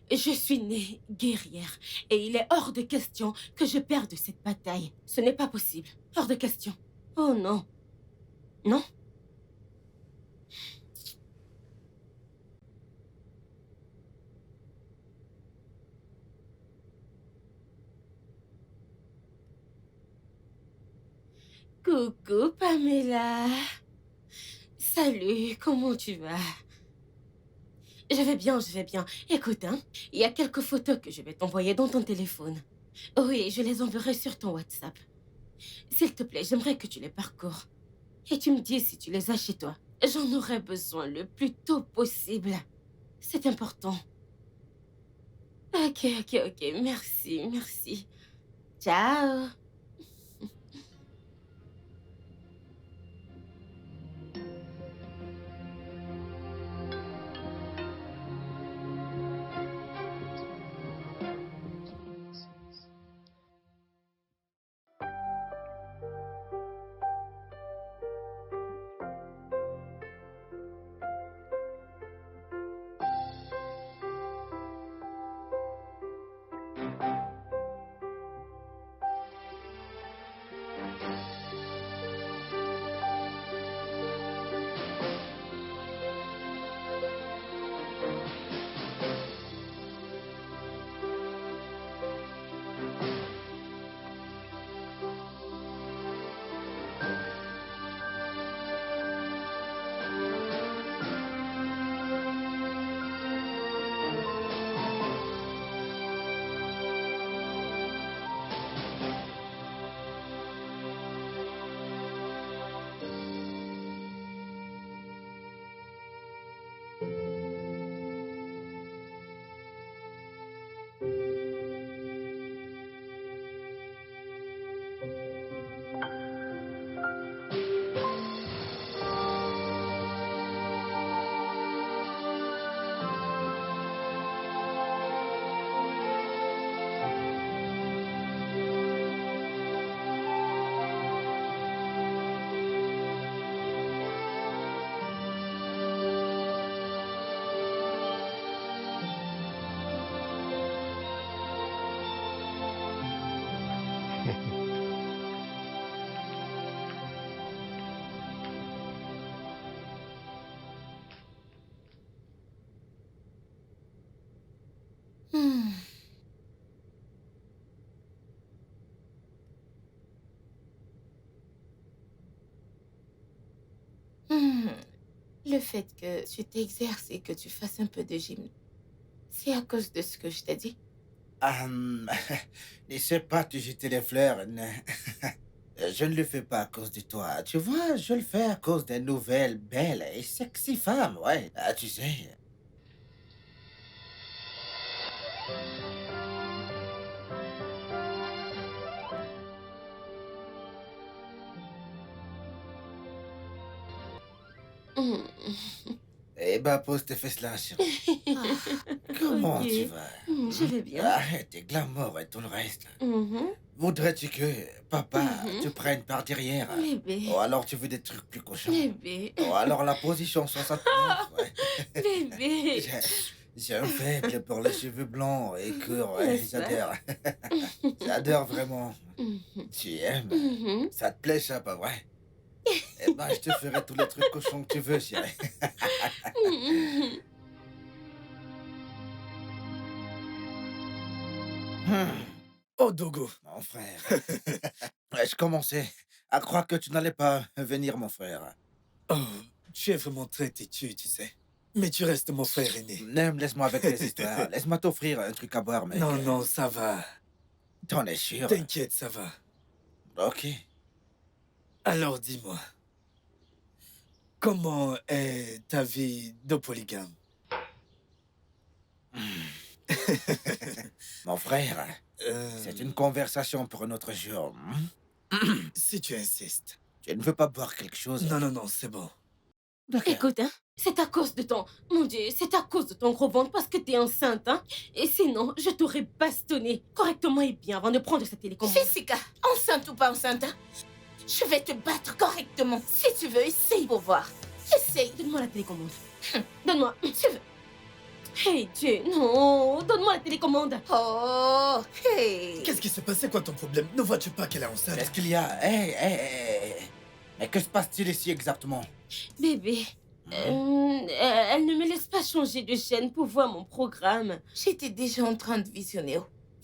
Je suis née guerrière et il est hors de question que je perde cette bataille. Ce n'est pas possible. Hors de question. Oh non. Non? Coucou Pamela. Salut, comment tu vas? Je vais bien. Écoute, hein, il y a quelques photos que je vais t'envoyer dans ton téléphone. Oui, je les enverrai sur ton WhatsApp. S'il te plaît, j'aimerais que tu les parcours. Et tu me dis si tu les as chez toi. J'en aurai besoin le plus tôt possible. C'est important. Ok. Merci. Ciao. Hmm. Le fait que tu t'exerces et que tu fasses un peu de gym C'est à cause de ce que je t'ai dit. N'essaie pas de jeter les fleurs. Je ne le fais pas à cause de toi. Tu vois, je le fais à cause des nouvelles belles et sexy femmes, ouais. Ah, tu sais. Mm. Eh ben, pose tes fesses là, chérie. Comment Ok. tu vas? Je vais bien. Arrête tes glamour et tout le reste. Mhm. Voudrais-tu que papa Mhm. te prenne par derrière? Bébé. Ou alors tu veux des trucs plus cochons? Bébé. Ou alors la position 69, ouais. Bébé. J'ai un faible pour les cheveux blancs et courts, ouais, N'est-ce pas? j'adore. J'adore vraiment. Mhm. Tu aimes? Mhm. Ça te plaît, ça, pas vrai? Eh ben, je te ferai tous les trucs cochons que tu veux, chérie. Mhm. Oh, Dogo. Mon frère. Ouais, je commençais à croire que tu n'allais pas venir, mon frère. Oh, tu es vraiment très têtu, tu sais. Mais tu restes mon frère aîné. Nem, laisse-moi avec les histoires. Laisse-moi t'offrir un truc à boire, mec. Non, non, ça va. T'en es sûr? T'inquiète, ça va. Ok. Alors dis-moi, comment est ta vie de polygame? Mon frère, Euh, c'est une conversation pour un autre jour. Si tu insistes. Tu ne veux pas boire quelque chose? Non, non, non, c'est bon. D'accord. Écoute, hein, c'est à cause de ton... Mon Dieu, c'est à cause de ton gros ventre parce que t'es enceinte, hein. Et sinon, je t'aurais bastonné correctement et bien avant de prendre cette télécommande. Jessica, enceinte ou pas enceinte, hein, je vais te battre correctement. Si tu veux, essaye pour voir. Essaye. Donne-moi la télécommande. Donne-moi. Tu veux. Hey Dieu, non. Donne-moi la télécommande. Oh, hey. Qu'est-ce qui s'est passé? Quoi ton problème? Ne vois-tu pas qu'elle est enceinte? Qu'est-ce qu'il y a? Mais que se passe-t-il ici exactement? Bébé, elle ne me laisse pas changer de chaîne pour voir mon programme. J'étais déjà en train de visionner.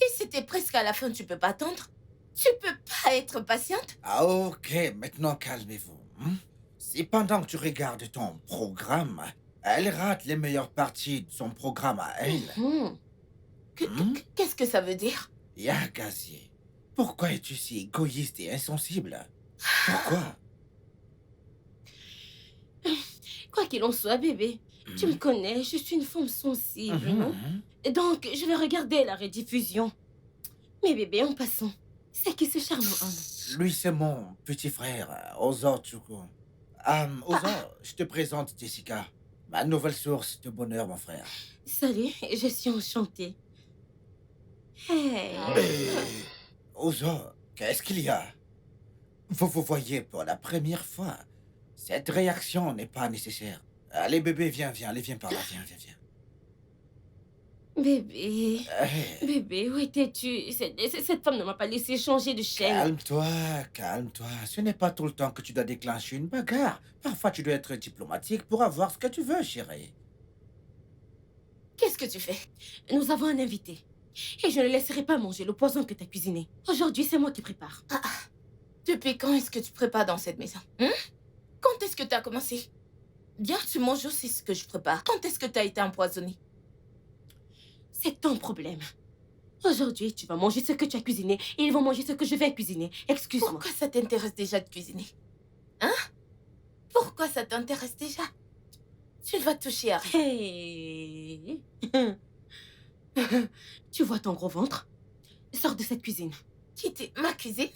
Et c'était presque à la fin, tu peux pas attendre? Tu peux pas être patiente? Ah, ok, maintenant calmez-vous. Si pendant que tu regardes ton programme, elle rate les meilleures parties de son programme à elle, Mhm. Qu'est-ce que ça veut dire? Yagazier, pourquoi es-tu si égoïste et insensible? Pourquoi? Quoi qu'il en soit, bébé, tu me connais, je suis une femme sensible, non? Donc, je vais regarder la rediffusion. Mais bébé, en passant, c'est qui ce charmant homme? Lui, c'est mon petit frère, Ozor Tchoukou. Ozor, je te présente Jessica, ma nouvelle source de bonheur, mon frère. Salut, je suis enchantée. Hey. Ozor, qu'est-ce qu'il y a? Vous vous voyez pour la première fois. Cette réaction n'est pas nécessaire. Allez, bébé, viens, allez, viens par là, viens. Bébé, Hey, bébé, où étais-tu? Cette femme ne m'a pas laissé changer de chaîne. calme-toi. Ce n'est pas tout le temps que tu dois déclencher une bagarre. Parfois, tu dois être diplomatique pour avoir ce que tu veux, chérie. Qu'est-ce que tu fais? Nous avons un invité. Et je ne laisserai pas manger le poison que tu as cuisiné. Aujourd'hui, c'est moi qui prépare. Depuis quand est-ce que tu prépares dans cette maison? Quand est-ce que tu as commencé? Bien, tu manges aussi ce que je prépare. Quand est-ce que tu as été empoisonné? C'est ton problème. Aujourd'hui, tu vas manger ce que tu as cuisiné et ils vont manger ce que je vais cuisiner. Excuse-moi. Pourquoi ça t'intéresse déjà de cuisiner? Hein? Pourquoi ça t'intéresse déjà? Tu ne vas toucher à rien. Hey. Tu vois ton gros ventre? Sors de cette cuisine. Quitter ma cuisine?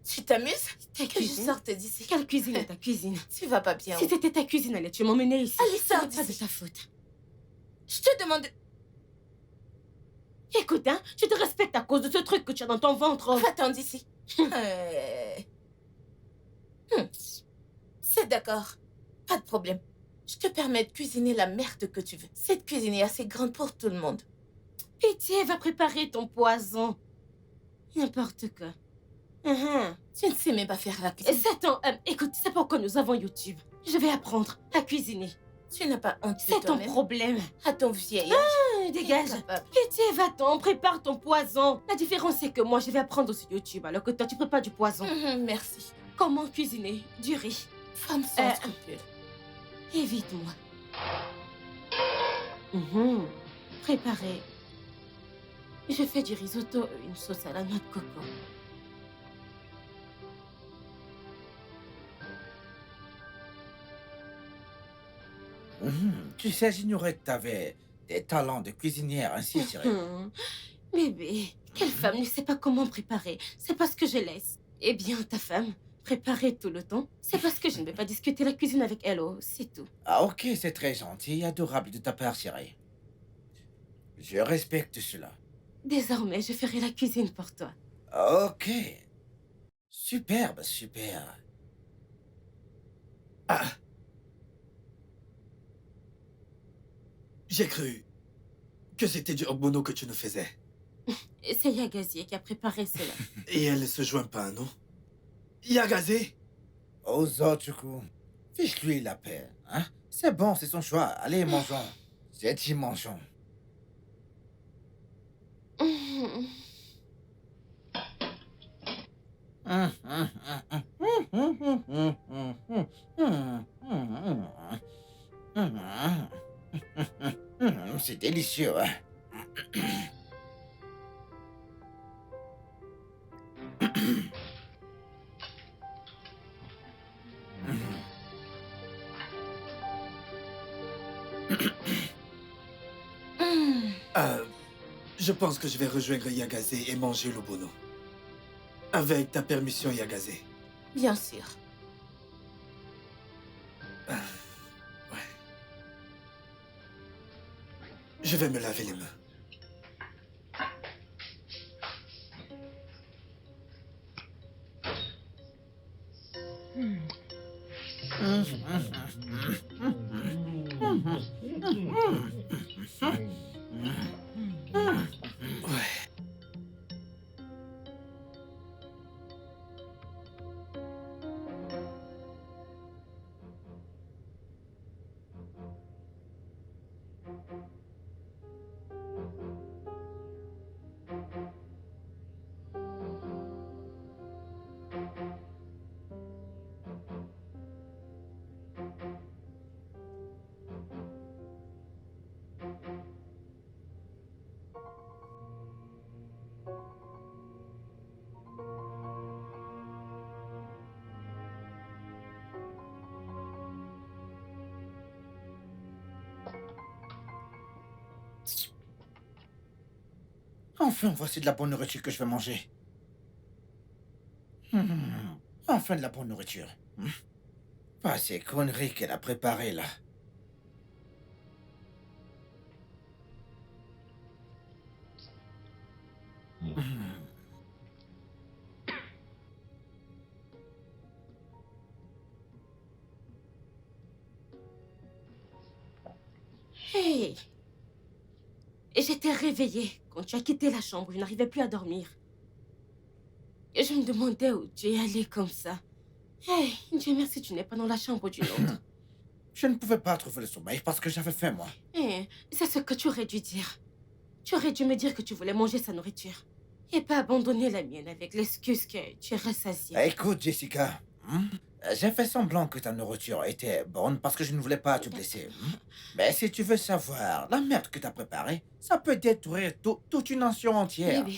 Tu t'amuses? Ta Que je cuisine? sorte d'ici. Quelle cuisine est ta cuisine? Tu vas pas bien. Si c'était ta cuisine, allais-tu m'emmener ici? Allez, Ce sors n'est pas de d'ici. ta faute. Je te demande... Écoute, hein, je te respecte à cause de ce truc que tu as dans ton ventre. Va-t'en d'ici. C'est d'accord. Pas de problème. Je te permets de cuisiner la merde que tu veux. Cette cuisine est assez grande pour tout le monde. Pitié, va préparer ton poison. N'importe quoi. Tu ne sais même pas faire la cuisine. Écoute, c'est pourquoi nous avons YouTube. Je vais apprendre à cuisiner. Tu n'as pas honte de C'est ton toi-même. problème. À ton vieil âge. Dégage. Incapable. Pitié, va-t'en, prépare ton poison. La différence, c'est que moi, je vais apprendre sur YouTube, alors que toi, tu prépares du poison. Merci. Comment cuisiner du riz? Femme sans scrupules. Évite-moi. préparé. Je fais du risotto et une sauce à la noix de coco. Tu sais, j'ignorais que tu avais des talents de cuisinière ainsi, Cyril. Bébé, quelle femme ne sait pas comment préparer? C'est parce que je laisse. Eh bien, ta femme, préparer tout le temps, c'est parce que je ne vais pas discuter la cuisine avec elle, oh, c'est tout. Ah, ok, c'est très gentil et adorable de ta part, Cyril. Je respecte cela. Désormais, je ferai la cuisine pour toi. Ok. Superbe, super. Ah, j'ai cru que c'était du ogbono que tu nous faisais. Et c'est Yagazie qui a préparé cela. Et elle ne se joint pas, non? Yagazé? Ozochuku, fiche-lui la paix, hein? C'est bon, c'est son choix. Allez, mangeons. J'ai dit mangeons. C'est délicieux, hein? Je pense que je vais rejoindre Yagazé et manger l'obono. Avec ta permission, Yagazé. Bien sûr. Ouais. Je vais me laver les mains. Ouais. Enfin, voici de la bonne nourriture que je vais manger. Enfin, de la bonne nourriture. Pas ces conneries qu'elle a préparées, là. Hey! Et j'étais réveillée quand tu as quitté la chambre. Je n'arrivais plus à dormir. Et je me demandais où tu es allé comme ça. Hey, Dieu merci, tu n'es pas dans la chambre d'une autre. Je ne pouvais pas trouver le sommeil parce que j'avais faim, moi. Eh, c'est ce que tu aurais dû dire. Tu aurais dû me dire que tu voulais manger sa nourriture. Et pas abandonner la mienne avec l'excuse que tu es rassasiée. Écoute, Jessica. J'ai fait semblant que ta nourriture était bonne parce que je ne voulais pas te blesser. Mais si tu veux savoir, la merde que t'as préparée, ça peut détruire toute une nation entière. Bébé,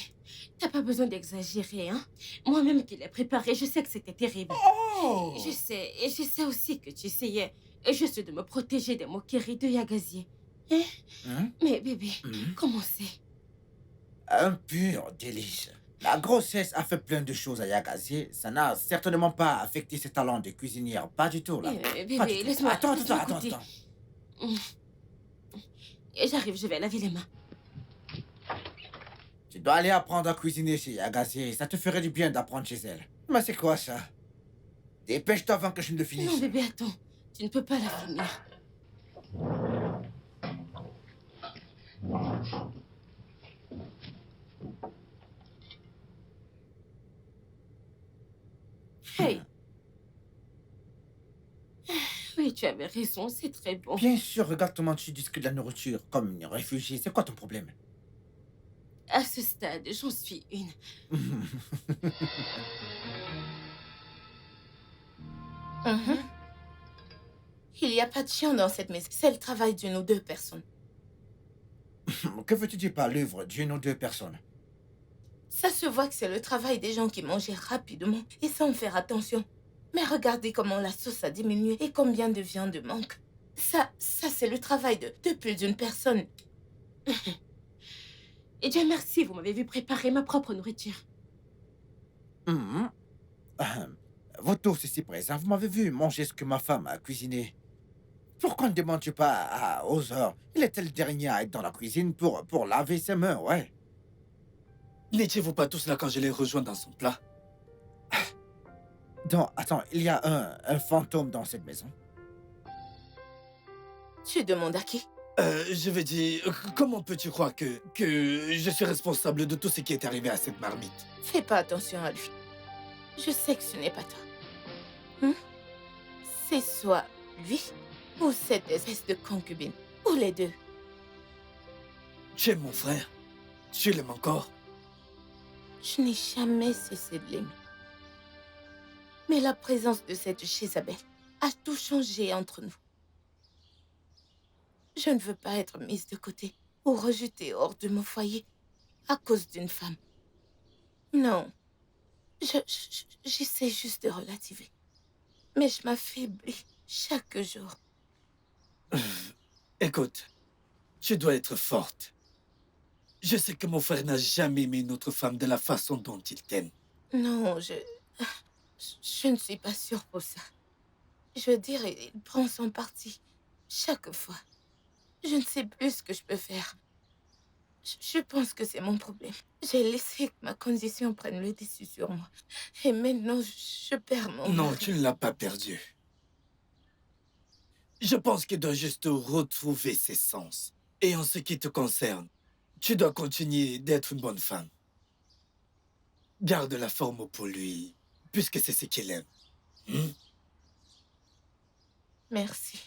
t'as pas besoin d'exagérer, hein. Moi-même qui l'ai préparé, je sais que c'était terrible. Oh! Je sais aussi que tu essayais juste de me protéger des moqueries de Yagazie. Hein? Mais bébé, comment c'est? Un pur délice. La grossesse a fait plein de choses à Yagazie. Ça n'a certainement pas affecté ses talents de cuisinière. Pas du tout, là. Pas du Bébé, tout. laisse-moi Attends. goûter. Et j'arrive, je vais laver les mains. Tu dois aller apprendre à cuisiner chez Yagazie. Ça te ferait du bien d'apprendre chez elle. Mais c'est quoi ça? Dépêche-toi avant que je ne le finisse. Non, bébé, attends. Tu ne peux pas la finir. Hey. Oui, tu avais raison, c'est très bon. Bien sûr, regarde comment tu discutes de la nourriture comme une réfugiée. C'est quoi ton problème? À ce stade, j'en suis une. Il n'y a pas de chien dans cette maison. C'est le travail d'une ou deux personnes. Que veux-tu dire par l'œuvre d'une ou deux personnes? Ça se voit que c'est le travail des gens qui mangeaient rapidement et sans faire attention. Mais regardez comment la sauce a diminué et combien de viande manque. Ça c'est le travail de plus d'une personne. Et Dieu merci, vous m'avez vu préparer ma propre nourriture. Mhm. Vous tous ici présents, vous m'avez vu manger ce que ma femme a cuisiné. Pourquoi ne demandes-tu pas à Other? Il était le dernier à être dans la cuisine pour laver ses mains, ouais. N'étiez-vous pas tous là quand je l'ai rejoint dans son plat? Donc, attends, il y a un fantôme dans cette maison? Tu demandes à qui? Je veux dire, comment peux-tu croire que je suis responsable de tout ce qui est arrivé à cette marmite? Fais pas attention à lui. Je sais que ce n'est pas toi. Hein? C'est soit lui ou cette espèce de concubine. Ou les deux. Tu aimes mon frère? Tu l'aimes encore? Je n'ai jamais cessé de l'aimer. Mais la présence de cette Jézabel a tout changé entre nous. Je ne veux pas être mise de côté ou rejetée hors de mon foyer à cause d'une femme. Non. J'essaie juste de relativer. Mais je m'affaiblis chaque jour. Écoute, tu dois être forte. Je sais que mon frère n'a jamais aimé une autre femme de la façon dont il t'aime. Non, je ne suis pas sûre pour ça. Je veux dire, il prend son parti chaque fois. Je ne sais plus ce que je peux faire. Je pense que c'est mon problème. J'ai laissé que ma condition prenne le dessus sur moi. Et maintenant, je perds mon Non, mari. tu ne l'as pas perdu. Je pense qu'il doit juste retrouver ses sens. Et en ce qui te concerne, tu dois continuer d'être une bonne femme. Garde la forme pour lui, puisque c'est ce qu'il aime. Hmm? Merci.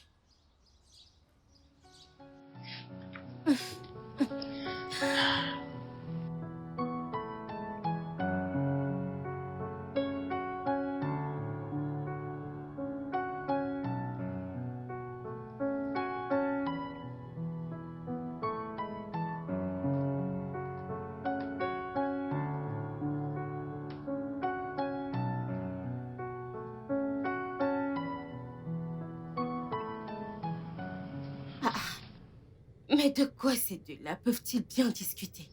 Mais de quoi ces deux-là peuvent-ils bien discuter?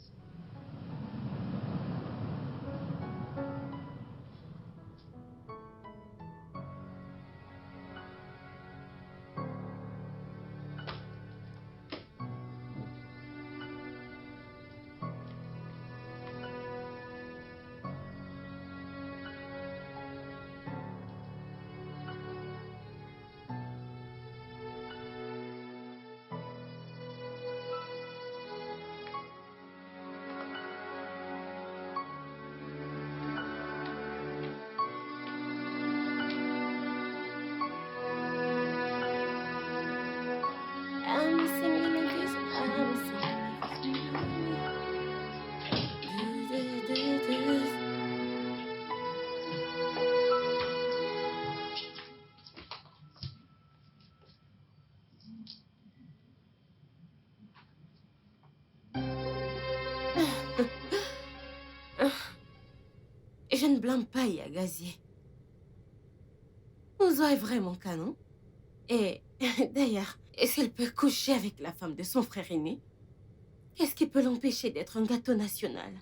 I'm singing this, I'm singing this. Je ne blâme pas Yagazier. Ouzo est vraiment canon. Et d'ailleurs, s'il peut coucher avec la femme de son frère aîné, qu'est-ce qui peut l'empêcher d'être un gâteau national?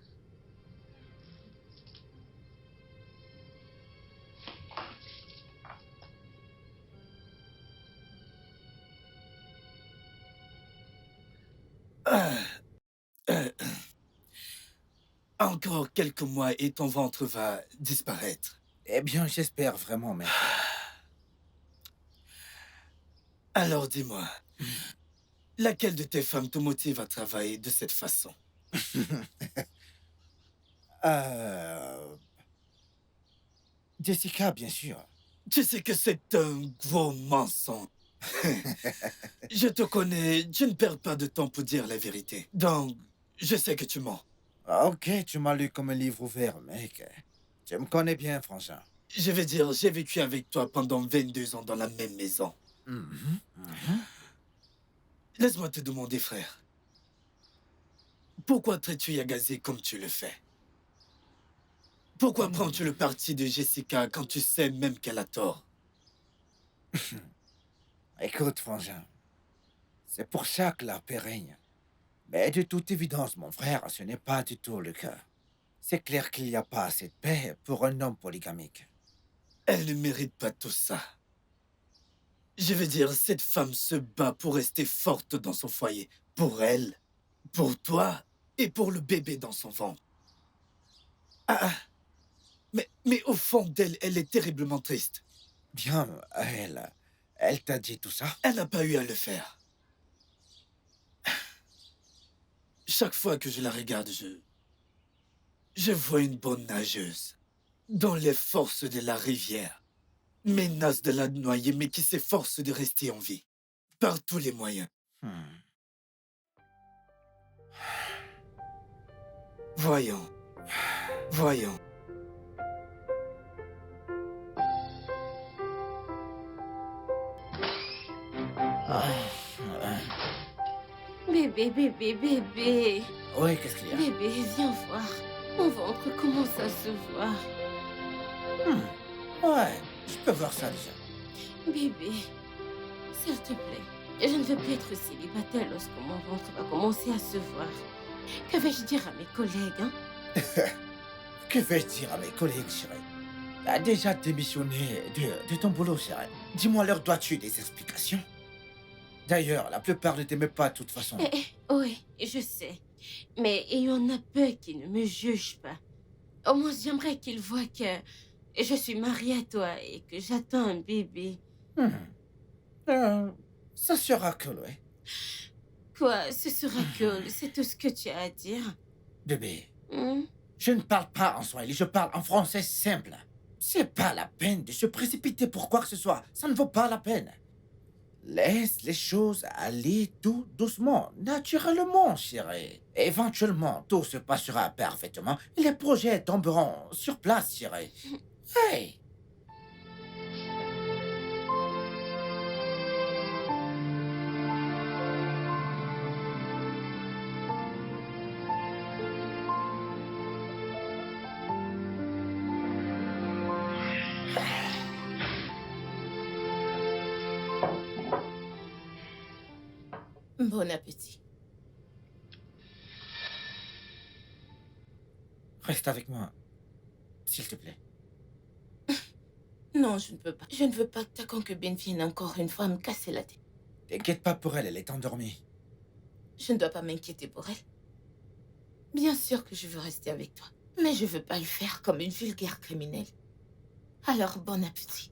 Encore quelques mois et ton ventre va disparaître. Eh bien, j'espère vraiment, mais... Alors dis-moi, laquelle de tes femmes te motive à travailler de cette façon? Jessica, bien sûr. Tu sais que c'est un gros mensonge. Je te connais, tu ne perds pas de temps pour dire la vérité. Donc, je sais que tu mens. Ah, ok, tu m'as lu comme un livre ouvert, mec. Tu me connais bien, Frangin. Je vais dire, j'ai vécu avec toi pendant 22 ans dans la même maison. Mhm, mhm. Laisse-moi te demander, frère. Pourquoi traites-tu Yagazé comme tu le fais? Pourquoi prends-tu le parti de Jessica quand tu sais même qu'elle a tort? Écoute, frangin, c'est pour ça que la paix règne. Mais de toute évidence, mon frère, ce n'est pas du tout le cas. C'est clair qu'il n'y a pas assez de paix pour un homme polygamique. Elle ne mérite pas tout ça. Je veux dire, cette femme se bat pour rester forte dans son foyer. Pour elle, pour toi et pour le bébé dans son ventre. Ah, mais au fond d'elle, elle est terriblement triste. Bien, elle t'a dit tout ça? Elle n'a pas eu à le faire. Chaque fois que je la regarde, je vois une bonne nageuse. Dans les forces de la rivière. Menace de la noyer, mais qui s'efforce de rester en vie. Par tous les moyens. Voyons. Voyons. Bébé, bébé, bébé. Oui, qu'est-ce qu'il y a? Bébé, viens voir. Mon ventre commence à se voir. Ouais, je peux voir ça déjà. Bébé, s'il te plaît, je ne veux plus être célibataire lorsque mon ventre va commencer à se voir. Que vais-je dire à mes collègues, hein? Que vais-je dire à mes collègues, chérie? T'as déjà démissionné de ton boulot, chérie. Dis-moi, leur dois-tu des explications? D'ailleurs, la plupart ne t'aimaient pas de toute façon. Oui, je sais. Mais il y en a peu qui ne me jugent pas. Au moins, j'aimerais qu'ils voient que je suis mariée à toi et que j'attends un bébé. Ça sera cool, ouais. Quoi, ce sera cool, c'est tout ce que tu as à dire. Bébé, Hmm? je ne parle pas en swahili, je parle en français simple. C'est pas la peine de se précipiter pour quoi que ce soit. Ça ne vaut pas la peine. Laisse les choses aller tout doucement, naturellement, chérie. Éventuellement, tout se passera parfaitement et les projets tomberont sur place, chérie. Hey! Bon appétit. Reste avec moi, s'il te plaît. Non, je ne peux pas. Je ne veux pas que ta concubine vienne encore une fois me casser la tête. T'inquiète pas pour elle, elle est endormie. Je ne dois pas m'inquiéter pour elle. Bien sûr que je veux rester avec toi, mais je veux pas le faire comme une vulgaire criminelle. Alors, bon appétit.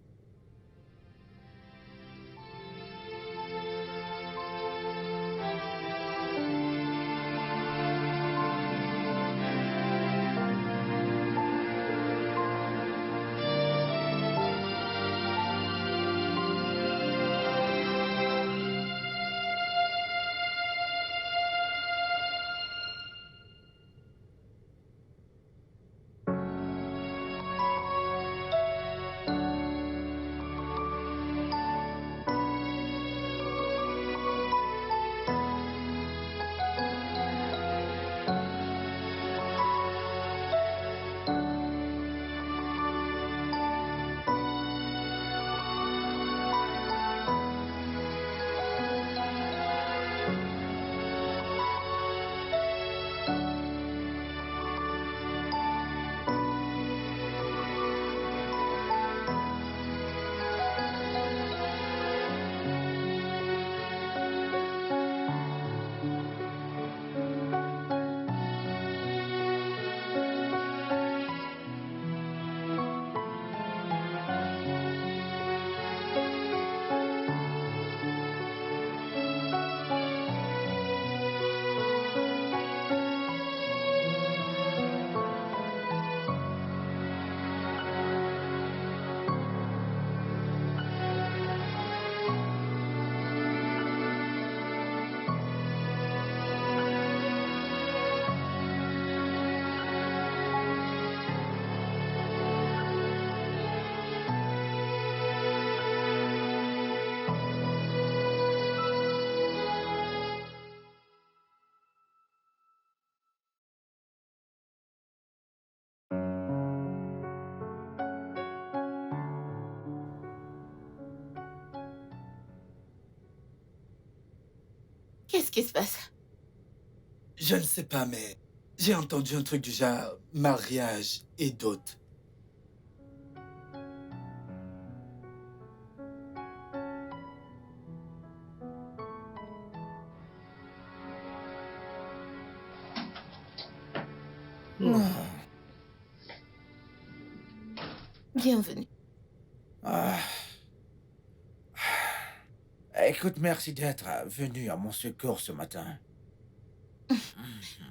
Qu'est-ce qui se passe? Je ne sais pas, mais j'ai entendu un truc du genre mariage et dot. Ah, Bienvenue. ah. Écoute, merci d'être venu à mon secours ce matin.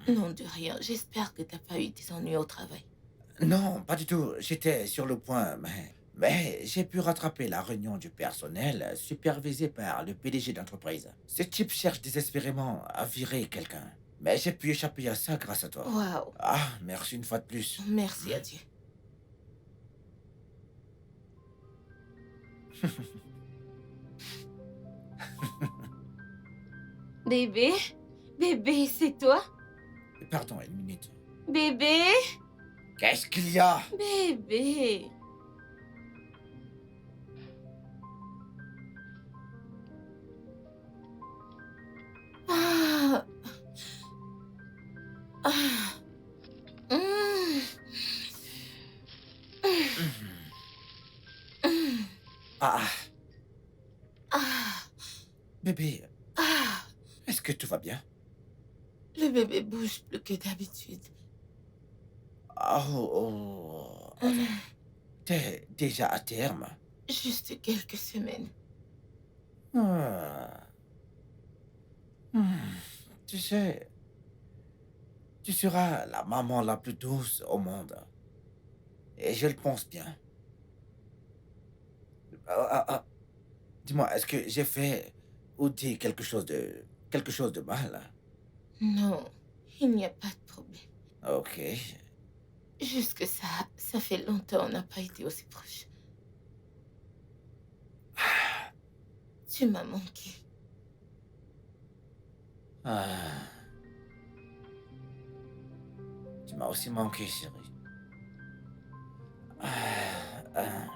Non, de rien. J'espère que t'as pas eu des ennuis au travail. Non, pas du tout. J'étais sur le point, mais j'ai pu rattraper la réunion du personnel supervisée par le PDG d'entreprise. Ce type cherche désespérément à virer quelqu'un. Mais j'ai pu échapper à ça grâce à toi. Waouh. Ah, merci une fois de plus. Merci à Dieu. Bébé? Bébé, c'est toi? Pardon, une minute. Bébé? Qu'est-ce qu'il y a? Bébé? Ah. Ah. Mm. Mm. Ah, Ah. bébé, Ah. est-ce que tout va bien? Le bébé bouge plus que d'habitude. Oh, oh. Attends, Mm. t'es déjà à terme? Juste quelques semaines. Ah. Hmm. Tu sais, tu seras la maman la plus douce au monde. Et je le pense bien. Dis-moi, est-ce que j'ai fait ou dit quelque chose de mal? Non, il n'y a pas de problème. Ok. Juste que ça fait longtemps on n'a pas été aussi proches. Tu m'as manqué. Ah. Tu m'as aussi manqué, chérie. Ah, ah.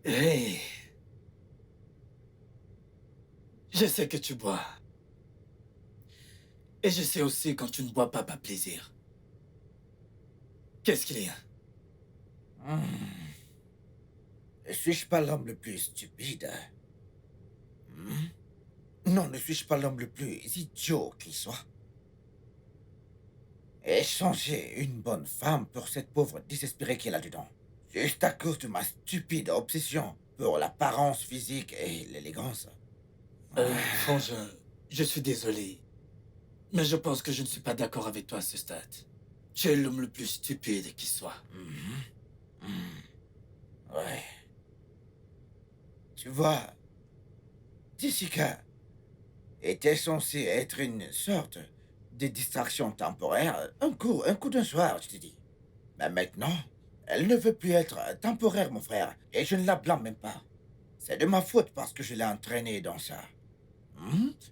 Hey, je sais que tu bois. Et je sais aussi quand tu ne bois pas par plaisir. Qu'est-ce qu'il y a? Hmm. Ne suis-je pas l'homme le plus stupide? Hmm? Non, ne suis-je pas l'homme le plus idiot qui soit? Échanger une bonne femme pour cette pauvre désespérée qui est là-dedans. Juste à cause de ma stupide obsession pour l'apparence physique et l'élégance. Frangin, je suis désolé. Mais je pense que je ne suis pas d'accord avec toi à ce stade. Tu es l'homme le plus stupide qui soit. Mhm. Mhm. Ouais. Tu vois, Jessica était censée être une sorte de distraction temporaire, un coup d'un soir, je te dis. Mais maintenant, elle ne veut plus être temporaire, mon frère, et je ne la blâme même pas. C'est de ma faute parce que je l'ai entraînée dans ça.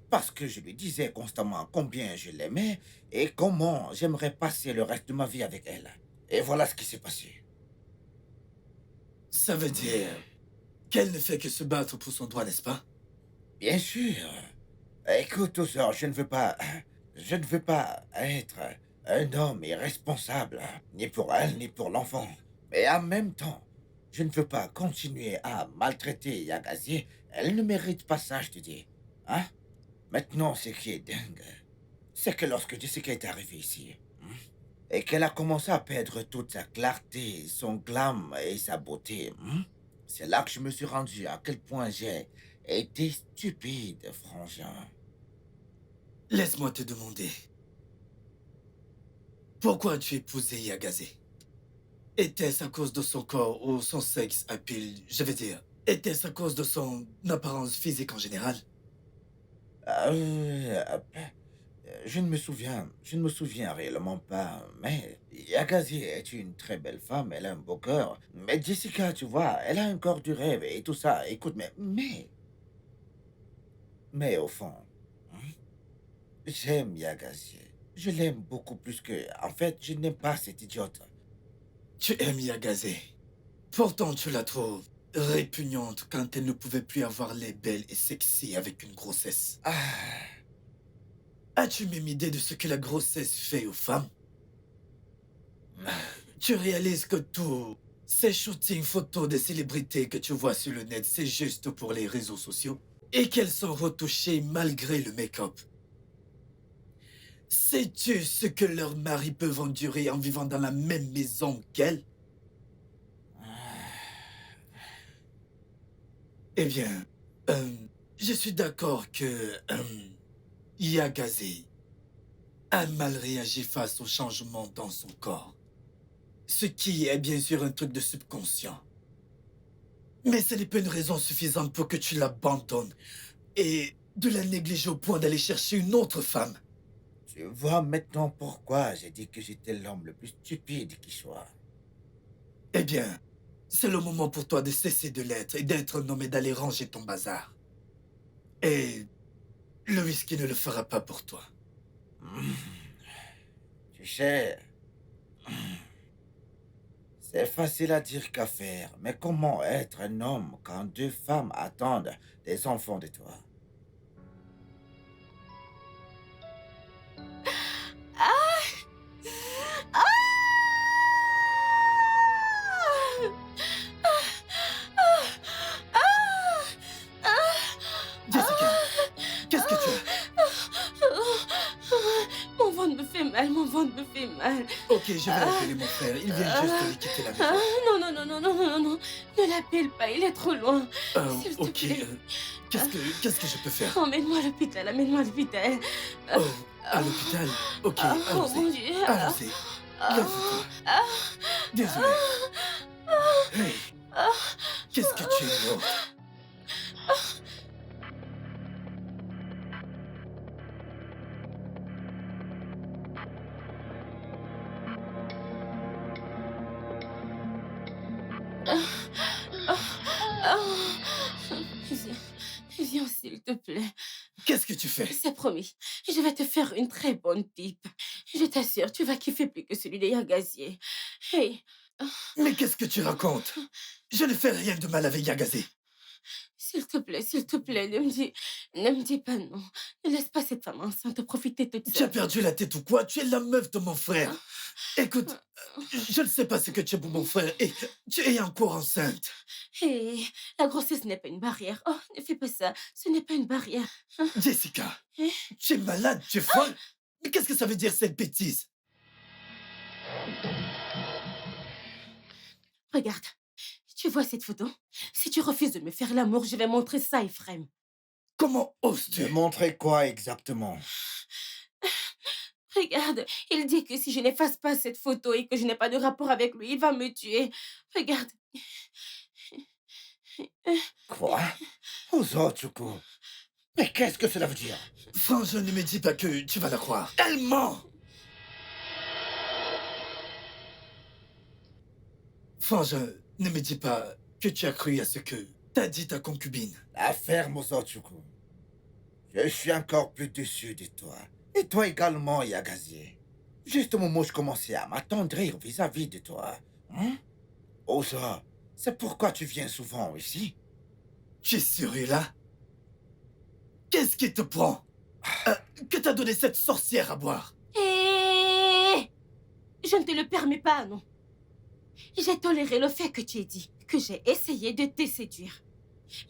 Parce que je lui disais constamment combien je l'aimais et comment j'aimerais passer le reste de ma vie avec elle. Et voilà ce qui s'est passé. Ça veut dire qu'elle ne fait que se battre pour son droit, n'est-ce pas? Bien sûr. Écoute, Ossor, je ne veux pas être un homme irresponsable, ni pour elle, ni pour l'enfant. Mais en même temps, je ne veux pas continuer à maltraiter Yagazi. Elle ne mérite pas ça, je te dis. Hein? Maintenant, ce qui est dingue, c'est que lorsque Jessica est arrivée ici, et qu'elle a commencé à perdre toute sa clarté, son glam et sa beauté, c'est là que je me suis rendu à quel point j'ai été stupide, frangin. Laisse-moi te demander. Pourquoi as-tu épousé Yagaze? Était-ce à cause de son corps ou son sexe à pile, je veux dire? Était-ce à cause de son apparence physique en général? Euh, Je ne me souviens réellement pas, mais Yagazi est une très belle femme, elle a un beau cœur. Mais Jessica, tu vois, elle a un corps du rêve et tout ça. Écoute, mais au fond, hein, j'aime Yagazi. Je l'aime beaucoup plus que... En fait, je n'aime pas cette idiote. Tu aimes Yagase. Pourtant, tu la trouves répugnante quand elle ne pouvait plus avoir les belles et sexy avec une grossesse. Ah, As-tu même idée de ce que la grossesse fait aux femmes? Tu réalises que tous ces shootings photos des célébrités que tu vois sur le net, c'est juste pour les réseaux sociaux? Et qu'elles sont retouchées malgré le make-up. Sais-tu ce que leurs maris peuvent endurer en vivant dans la même maison qu'elles? Eh bien, je suis d'accord que Yagase a mal réagi face au changement dans son corps. Ce qui est bien sûr un truc de subconscient. Mais ce n'est pas une raison suffisante pour que tu l'abandonnes et de la négliger au point d'aller chercher une autre femme. tu vois maintenant pourquoi j'ai dit que j'étais l'homme le plus stupide qui soit. Eh bien, c'est le moment pour toi de cesser de l'être et d'être un homme et d'aller ranger ton bazar. Et le whisky ne le fera pas pour toi. Tu sais, c'est facile à dire qu'à faire, mais comment être un homme quand deux femmes attendent des enfants de toi? Jessica, qu'est-ce que tu as? Mon ventre me fait mal, mon ventre me fait mal. Ok, je vais appeler mon frère. Il vient juste de quitter la maison. Non, non, non, non, non, non, non, non. Ne l'appelle pas, il est trop loin. S'il te Ok, plaît. qu'est-ce que je peux faire? Emmène-moi à l'hôpital, amène-moi à l'hôpital. Oh, à l'hôpital? Ok, Oh mon allons-y. Dieu. Allons-y. Lève-toi. Désolé. Hey, qu'est-ce que tu es lourde? Viens, viens, s'il te plaît. Qu'est-ce que tu fais? C'est promis. Je vais te faire une très bonne pipe. Je t'assure, tu vas kiffer plus que celui des Yagazier. Hey, Mais qu'est-ce que tu racontes? Je ne fais rien de mal avec Yagase. s'il te plaît, ne me dis pas non. Ne laisse pas cette femme enceinte profiter toute Tu as seule. perdu la tête ou quoi? Tu es la meuf de mon frère. Écoute, je ne sais pas ce que tu es pour mon frère et tu es encore enceinte. Hey, la grossesse n'est pas une barrière. Oh, ne fais pas ça. Ce n'est pas une barrière. Jessica, Hein? tu es malade, tu es folle. Mais qu'est-ce que ça veut dire cette bêtise? Regarde. Tu vois cette photo? Si tu refuses de me faire l'amour, je vais montrer ça à Ephraim. Comment De oses-tu? montrer quoi exactement? Regarde, il dit que si je n'efface pas cette photo et que je n'ai pas de rapport avec lui, il va me tuer. Regarde. Quoi? Ozochuku. Mais qu'est-ce que cela veut dire? Frangin, ne me dis pas que tu vas la croire. Elle ment! Frangin, ne me dis pas que tu as cru à ce que t'a dit ta concubine. L'affaire Mozochuku. Je suis encore plus déçu de toi. Et toi également, Yagazier. Juste au moment où je commençais à m'attendrir vis-à-vis de toi. Hein? Oza, c'est pourquoi tu viens souvent ici? Tu es sérieux là? Qu'est-ce qui te prend? Que t'a donné cette sorcière à boire? Hé! Je ne te le permets pas, non. J'ai toléré le fait que tu aies dit que j'ai essayé de te séduire.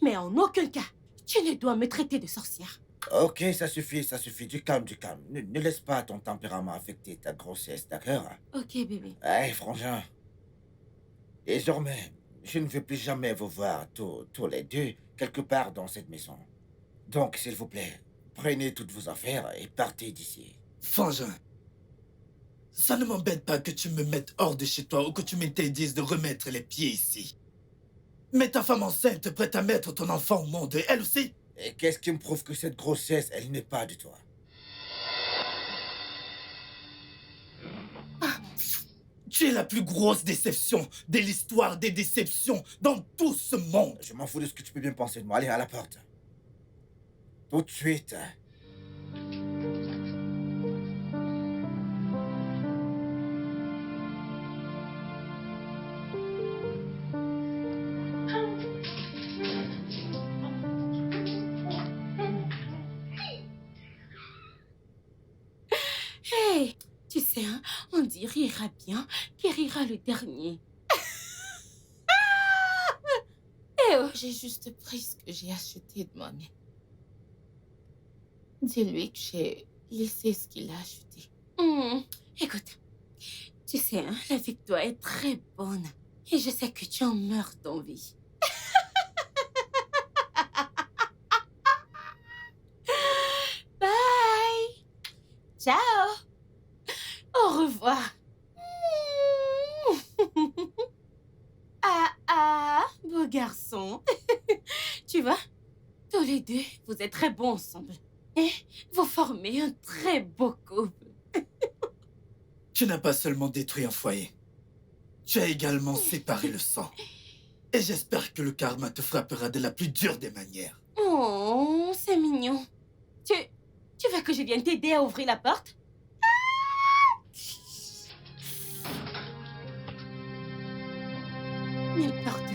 Mais en aucun cas, tu ne dois me traiter de sorcière. Ok, ça suffit. Du calme, du calme. Ne laisse pas ton tempérament affecter ta grossesse, d'accord? Ok, bébé. Hey, frangin. Désormais, je ne veux plus jamais vous voir tous les deux quelque part dans cette maison. Donc, s'il vous plaît, prenez toutes vos affaires et partez d'ici. Frangin, ça ne m'embête pas que tu me mettes hors de chez toi ou que tu m'interdises de remettre les pieds ici. Mais ta femme enceinte prête à mettre ton enfant au monde, elle aussi? Et qu'est-ce qui me prouve que cette grossesse, elle n'est pas de toi? Tu es la plus grosse déception de l'histoire des déceptions dans tout ce monde. Je m'en fous de ce que tu peux bien penser de moi. Allez, à la porte. Tout de suite. Hey, tu sais, hein, on dit rira bien qui rira le dernier. Eh oh, J'ai juste pris ce que j'ai acheté de moi-même. Dis-lui que j'ai laissé ce qu'il a acheté. écoute, tu sais, hein, la vie que toi est très bonne. Et je sais que tu en meurs d'envie. Bye. Ciao. Au revoir. Beau garçon. Tu vois, tous les deux, vous êtes très bons ensemble. Et vous formez un très beau couple. Tu n'as pas seulement détruit un foyer. Tu as également séparé le sang. Et j'espère que le karma te frappera de la plus dure des manières. Oh, c'est mignon. Tu veux que je vienne t'aider à ouvrir la porte? N'importe quoi.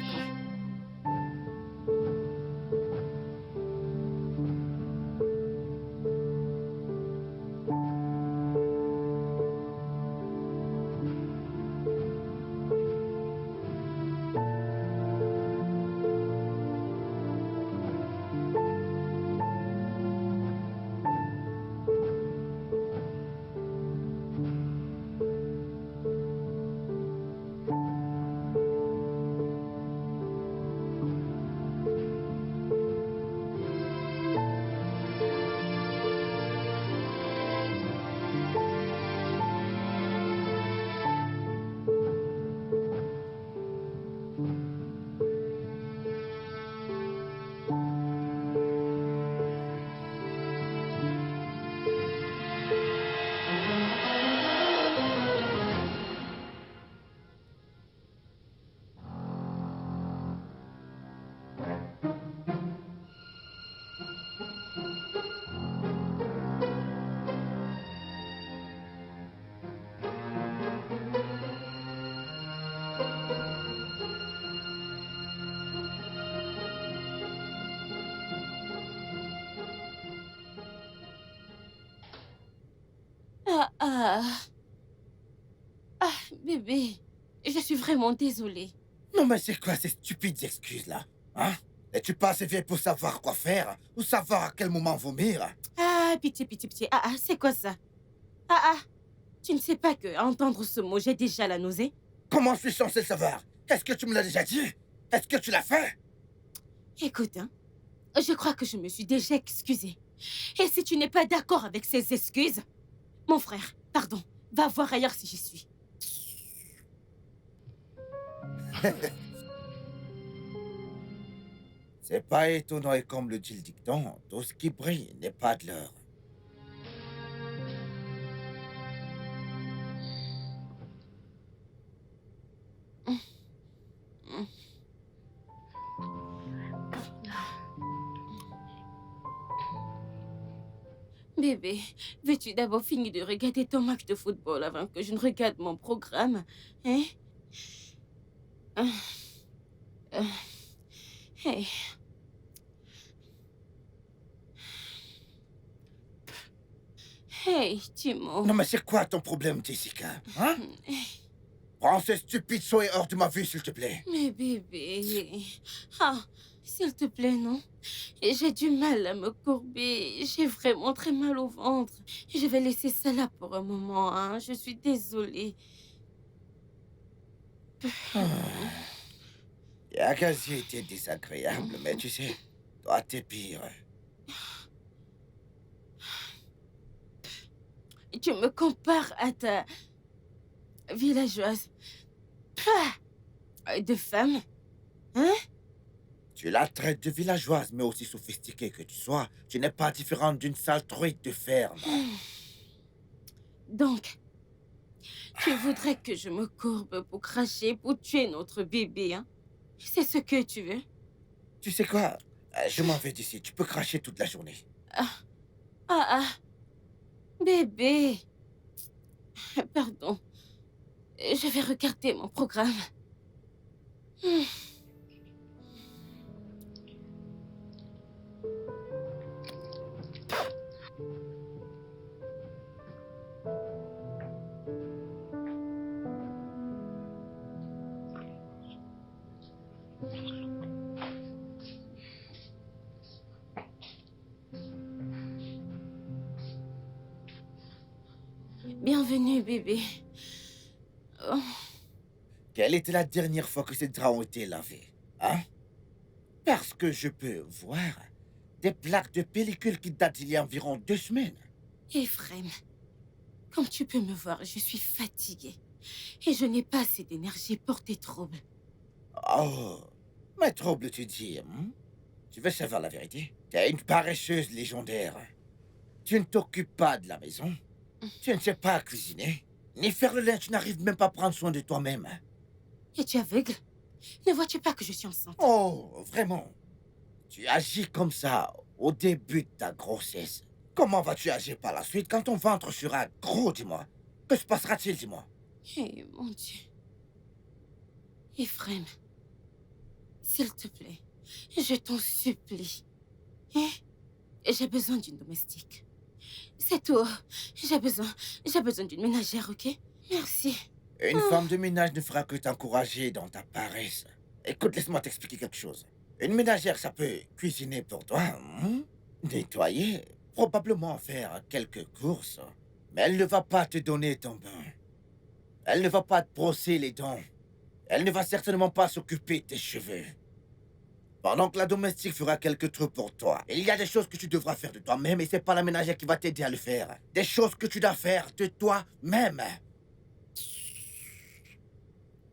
Bébé, je suis vraiment désolée. Non, mais c'est quoi ces stupides excuses-là? Hein? Es-tu pas assez vieille pour savoir quoi faire? Ou savoir à quel moment vomir? Pitié, pitié, pitié. C'est quoi ça? Tu ne sais pas que, à entendre ce mot, j'ai déjà la nausée? Comment suis-je censé le savoir? Est-ce que tu me l'as déjà dit? Est-ce que tu l'as fait? Écoute, hein, je crois que je me suis déjà excusée. Et si tu n'es pas d'accord avec ces excuses, mon frère, pardon, va voir ailleurs si j'y suis. C'est pas étonnant et comme le dit le dicton, tout ce qui brille n'est pas de l'or. Bébé, veux-tu d'abord finir de regarder ton match de football avant que je ne regarde mon programme? Hein? Hey. Hey, Timo. Non, mais c'est quoi ton problème, Jessica? Hein? Prends ces stupides souhaits hors de ma vue, s'il te plaît. Mais bébé... s'il te plaît, non. J'ai du mal à me courber. J'ai vraiment très mal au ventre. Je vais laisser ça là pour un moment, hein. Je suis désolée. Yakazi était désagréable, mais tu sais, toi, t'es pire. Tu me compares à ta villageoise. De femme, hein? Tu la traites de villageoise, mais aussi sophistiquée que tu sois, tu n'es pas différente d'une sale truite de ferme. Donc, Tu voudrais que je me courbe pour cracher, pour tuer notre bébé, hein? C'est ce que tu veux? Tu sais quoi? Je m'en vais d'ici. Tu peux cracher toute la journée. Ah, ah, bébé. Pardon. Je vais regarder mon programme. Bienvenue, bébé. Oh, Quelle était la dernière fois que ces draps ont été lavés? Hein? Parce que je peux voir des plaques de pellicule qui datent d'il y a environ 2 semaines. Ephraim, comme tu peux me voir, je suis fatiguée. Et je n'ai pas assez d'énergie pour tes troubles. Oh, mais trouble, tu dis, hein? Tu veux savoir la vérité? T'es une paresseuse légendaire. Tu ne t'occupes pas de la maison. Tu ne sais pas cuisiner. Ni faire le linge, tu n'arrives même pas à prendre soin de toi-même. Es-tu aveugle? Ne vois-tu pas que je suis enceinte? Oh, vraiment? Tu agis comme ça au début de ta grossesse. Comment vas-tu agir par la suite quand ton ventre sera gros, dis-moi? Que se passera-t-il, dis-moi? Eh, mon Dieu. Ephraim, s'il te plaît, je t'en supplie. Hein? J'ai besoin d'une domestique. C'est tout. J'ai besoin d'une ménagère, ok? Merci. Une femme de ménage ne fera que t'encourager dans ta paresse. Écoute, laisse-moi t'expliquer quelque chose. Une ménagère, ça peut cuisiner pour toi, nettoyer, probablement faire quelques courses. Mais elle ne va pas te donner ton bain. Elle ne va pas te brosser les dents. Elle ne va certainement pas s'occuper de tes cheveux. Pendant que la domestique fera quelques trucs pour toi, il y a des choses que tu devras faire de toi-même et c'est pas la ménagère qui va t'aider à le faire. Des choses que tu dois faire de toi-même.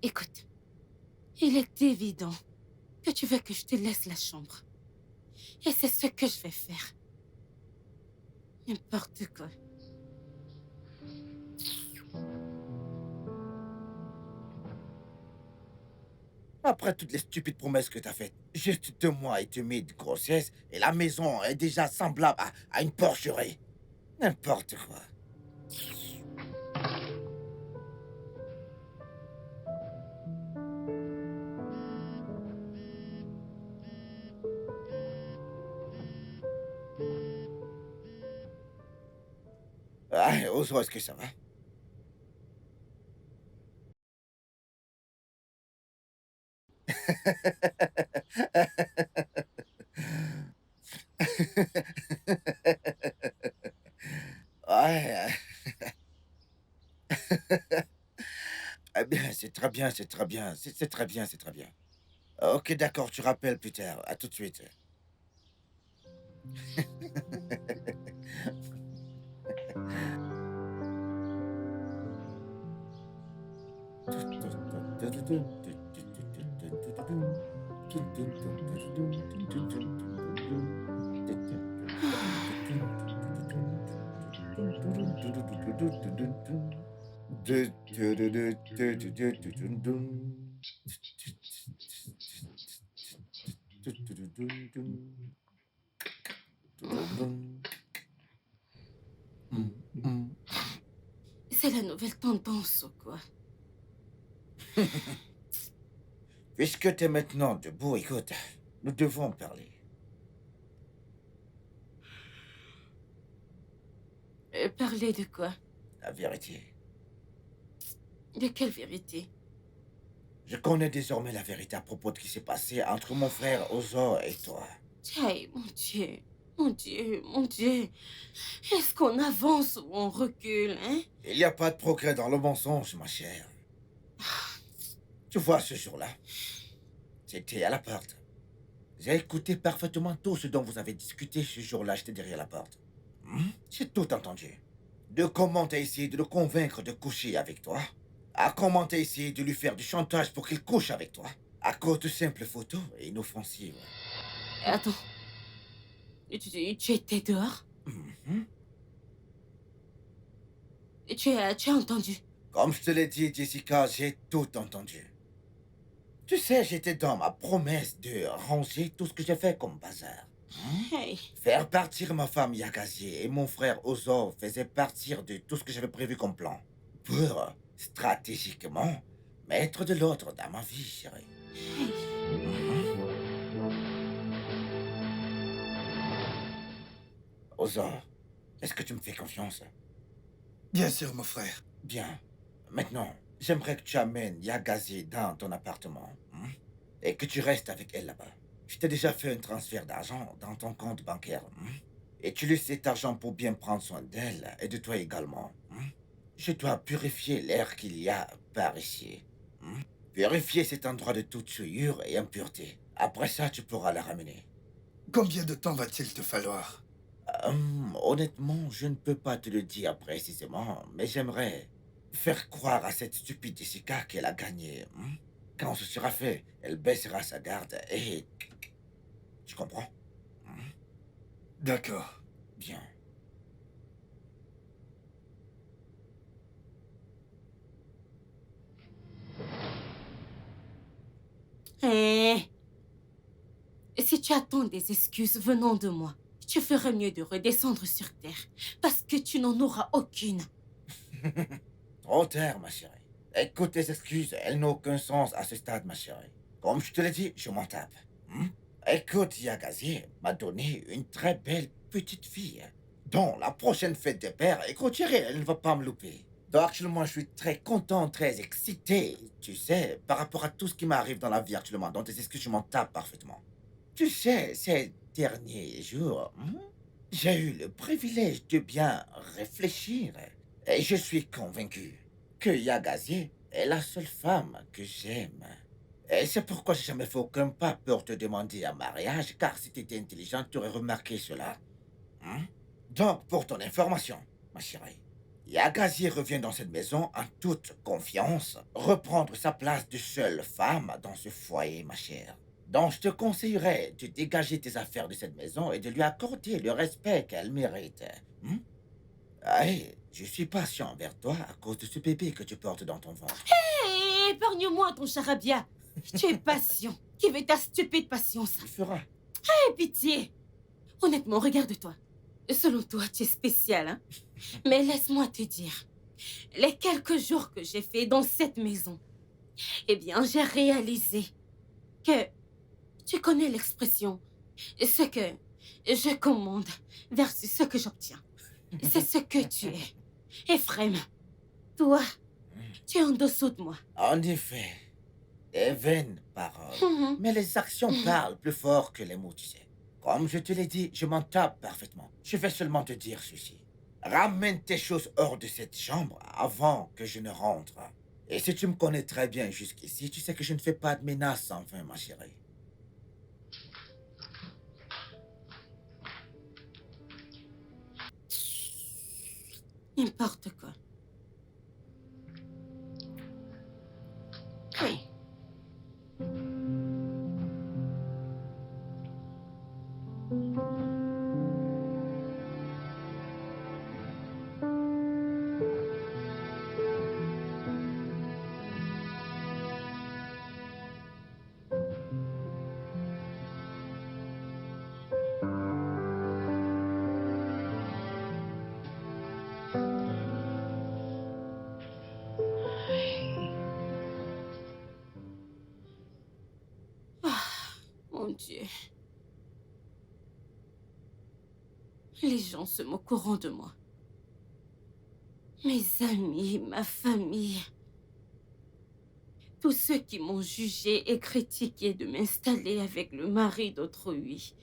Écoute, il est évident que tu veux que je te laisse la chambre. Et c'est ce que je vais faire. N'importe quoi. Après toutes les stupides promesses que t'as faites, juste 2 mois et demi de grossesse et la maison est déjà semblable à une porcherie. N'importe quoi. Ah, Ozo, est-ce que ça va? Ouais. Eh bien, c'est très bien, c'est très bien, c'est très bien, c'est très bien. Ok, d'accord, tu rappelles plus tard. À tout de suite. C'est la nouvelle tendance ou quoi? Puisque tu es maintenant debout, écoute, nous devons parler. Parler de quoi? La vérité. De quelle vérité? Je connais désormais la vérité à propos de ce qui s'est passé entre mon frère Ozo et toi. Hey, mon Dieu. Mon Dieu, mon Dieu. Est-ce qu'on avance ou on recule, hein? Il n'y a pas de progrès dans le mensonge, ma chère. Tu vois, ce jour-là, j'étais à la porte. J'ai écouté parfaitement tout ce dont vous avez discuté ce jour-là, j'étais derrière la porte. J'ai tout entendu. De comment t'as essayé de le convaincre de coucher avec toi, à comment t'as essayé de lui faire du chantage pour qu'il couche avec toi, à cause de simples photos et inoffensives. Attends. Tu étais dehors? Mhm. Tu as entendu? Comme je te l'ai dit, Jessica, j'ai tout entendu. Tu sais, j'étais dans ma promesse de ranger tout ce que j'ai fait comme bazar. Hey, Faire partir ma femme Yagazi et mon frère Ozo faisait partir de tout ce que j'avais prévu comme plan. Pour, stratégiquement, mettre de l'ordre dans ma vie, chérie. Ozo, est-ce que tu me fais confiance? Bien sûr, mon frère. Bien. Maintenant, j'aimerais que tu amènes Yagazi dans ton appartement. Et que tu restes avec elle là-bas. Je t'ai déjà fait un transfert d'argent dans ton compte bancaire. Et tu laisses cet argent pour bien prendre soin d'elle et de toi également. Je dois purifier l'air qu'il y a par ici. Purifier cet endroit de toute souillure et impureté. Après ça, tu pourras la ramener. Combien de temps va-t-il te falloir? Honnêtement, je ne peux pas te le dire précisément, mais j'aimerais faire croire à cette stupide Jessica qu'elle a gagné. Quand ce sera fait, elle baissera sa garde et... Tu comprends? D'accord. Bien. hey. Si tu attends des excuses venant de moi, tu ferais mieux de redescendre sur Terre, parce que tu n'en auras aucune. Trop tard, ma chérie. Écoute tes excuses, elles n'ont aucun sens à ce stade, ma chérie. Comme je te l'ai dit, je m'en tape. Écoute, Yagazi m'a donné une très belle petite fille, dont la prochaine fête des pères est clôturée, elle ne va pas me louper. Donc actuellement, je suis très content, très excité, tu sais, par rapport à tout ce qui m'arrive dans la vie actuellement. Donc tes excuses, je m'en tape parfaitement. Tu sais, ces derniers jours, j'ai eu le privilège de bien réfléchir. Et je suis convaincu que Yagazi est la seule femme que j'aime. Et c'est pourquoi j'ai jamais fait aucun pas pour te demander un mariage, car si tu étais intelligent, tu aurais remarqué cela. Donc, pour ton information, ma chérie, Yagazi revient dans cette maison en toute confiance, reprendre sa place de seule femme dans ce foyer, ma chère. Donc, je te conseillerais de dégager tes affaires de cette maison et de lui accorder le respect qu'elle mérite. Hey, je suis patient envers toi à cause de ce bébé que tu portes dans ton ventre. Hé, épargne-moi ton charabia. Tu es patient. Qui veut ta stupide patience? Tu feras. Aie pitié. Honnêtement, regarde-toi. Selon toi, tu es spécial, hein? Mais laisse-moi te dire, les quelques jours que j'ai fait dans cette maison, eh bien, j'ai réalisé que tu connais l'expression « ce que je commande versus ce que j'obtiens ». C'est ce que tu es. Ephraim, toi, tu es en dessous de moi. En effet, des vaines paroles. Mais les actions parlent plus fort que les mots, tu sais. Comme je te l'ai dit, je m'en tape parfaitement. Je vais seulement te dire ceci. Ramène tes choses hors de cette chambre avant que je ne rentre. Et si tu me connais très bien jusqu'ici, tu sais que je ne fais pas de menaces sans fin, ma chérie. N'importe quoi. Oui. Mon Dieu. Les gens se moqueront de moi. Mes amis, ma famille. Tous ceux qui m'ont jugé et critiqué de m'installer avec le mari d'autrui.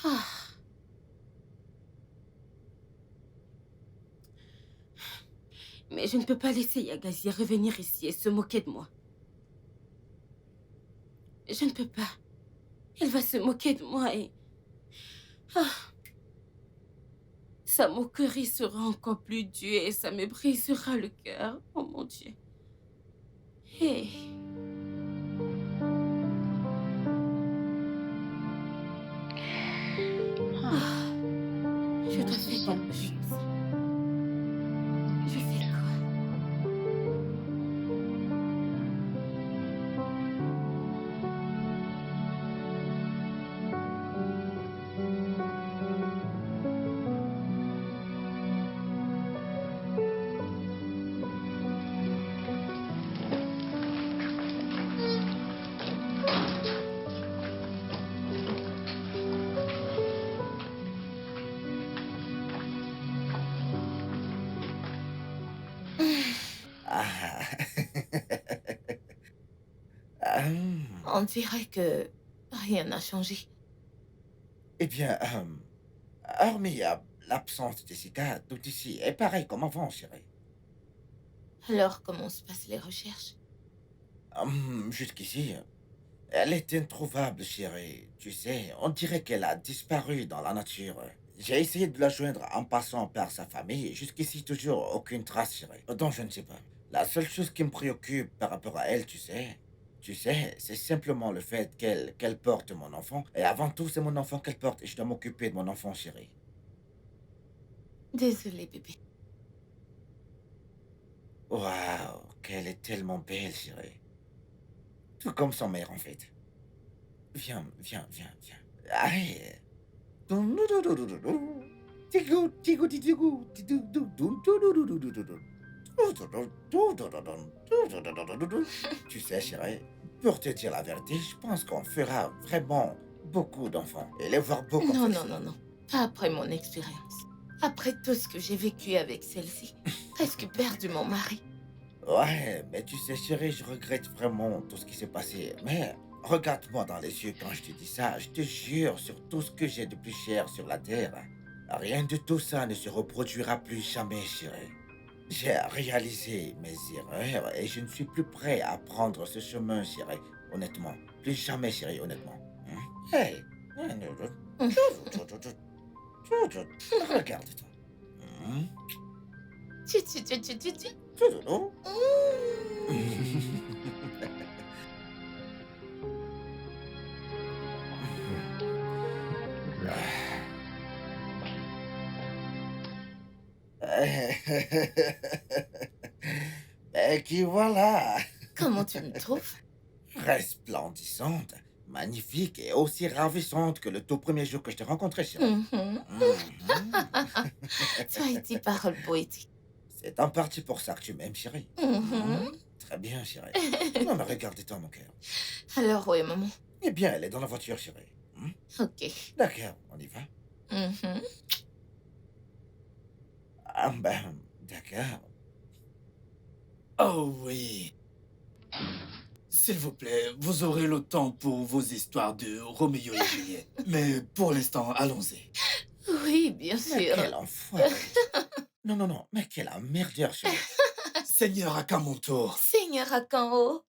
Ah. Mais je ne peux pas laisser Yagazi revenir ici et se moquer de moi. Je ne peux pas. Il va se moquer de moi et... Ah. Sa moquerie sera encore plus dure et ça me brisera le cœur. Oh mon Dieu. Hey. Ah. Je dois faire quelque chose. Je Ah. Hum. On dirait que rien n'a changé. Eh bien, hormis l'absence de Jessica, tout ici est pareil comme avant, chérie. Alors, comment se passent les recherches? Jusqu'ici, elle est introuvable, chérie. Tu sais, on dirait qu'elle a disparu dans la nature. J'ai essayé de la joindre en passant par sa famille. Jusqu'ici, toujours aucune trace, chérie. Donc, je ne sais pas. La seule chose qui me préoccupe par rapport à elle, tu sais, c'est simplement le fait qu'elle porte mon enfant. Et avant tout, c'est mon enfant qu'elle porte et je dois m'occuper de mon enfant, chérie. Désolée, bébé. Waouh, qu'elle est tellement belle, chérie. Tout comme son mère, en fait. Viens, viens, viens, viens. Allez. Tigo, tigo, tigo, tu sais, chérie, pour te dire la vérité, je pense qu'on fera vraiment beaucoup d'enfants. Et les voir beaux comme Non, non, celle-ci. non, non. Pas après mon expérience. Après tout ce que j'ai vécu avec celle-ci. Presque perdu mon mari. Ouais, mais tu sais, chérie, je regrette vraiment tout ce qui s'est passé. Mais regarde-moi dans les yeux quand je te dis ça. Je te jure sur tout ce que j'ai de plus cher sur la terre. Rien de tout ça ne se reproduira plus jamais, chérie. J'ai réalisé mes erreurs et je ne suis plus prêt à prendre ce chemin, chérie. Honnêtement. Plus jamais, chérie, honnêtement. Hey. Regarde-toi. Tu. Et qui voilà, Comment tu me trouves? resplendissante, magnifique et aussi ravissante que le tout premier jour que je t'ai rencontré, chérie. Mhm. Tu as été parole poétique. C'est en partie pour ça que tu m'aimes, chérie. Mhm. Très bien, chérie. Non, mais regarde-toi, mon cœur. Alors, ouais, maman. Eh bien, elle est dans la voiture, chérie. Ok. D'accord, on y va. Mhm. Ah ben, d'accord. Oh oui. S'il vous plaît, vous aurez le temps pour vos histoires de Roméo et Juliette. Mais pour l'instant, allons-y. Oui, bien Mais sûr. quel enfoiré. Non, non, non, mais quel emmerdeur, chérie. Seigneur, à quand mon tour? Seigneur Akanro.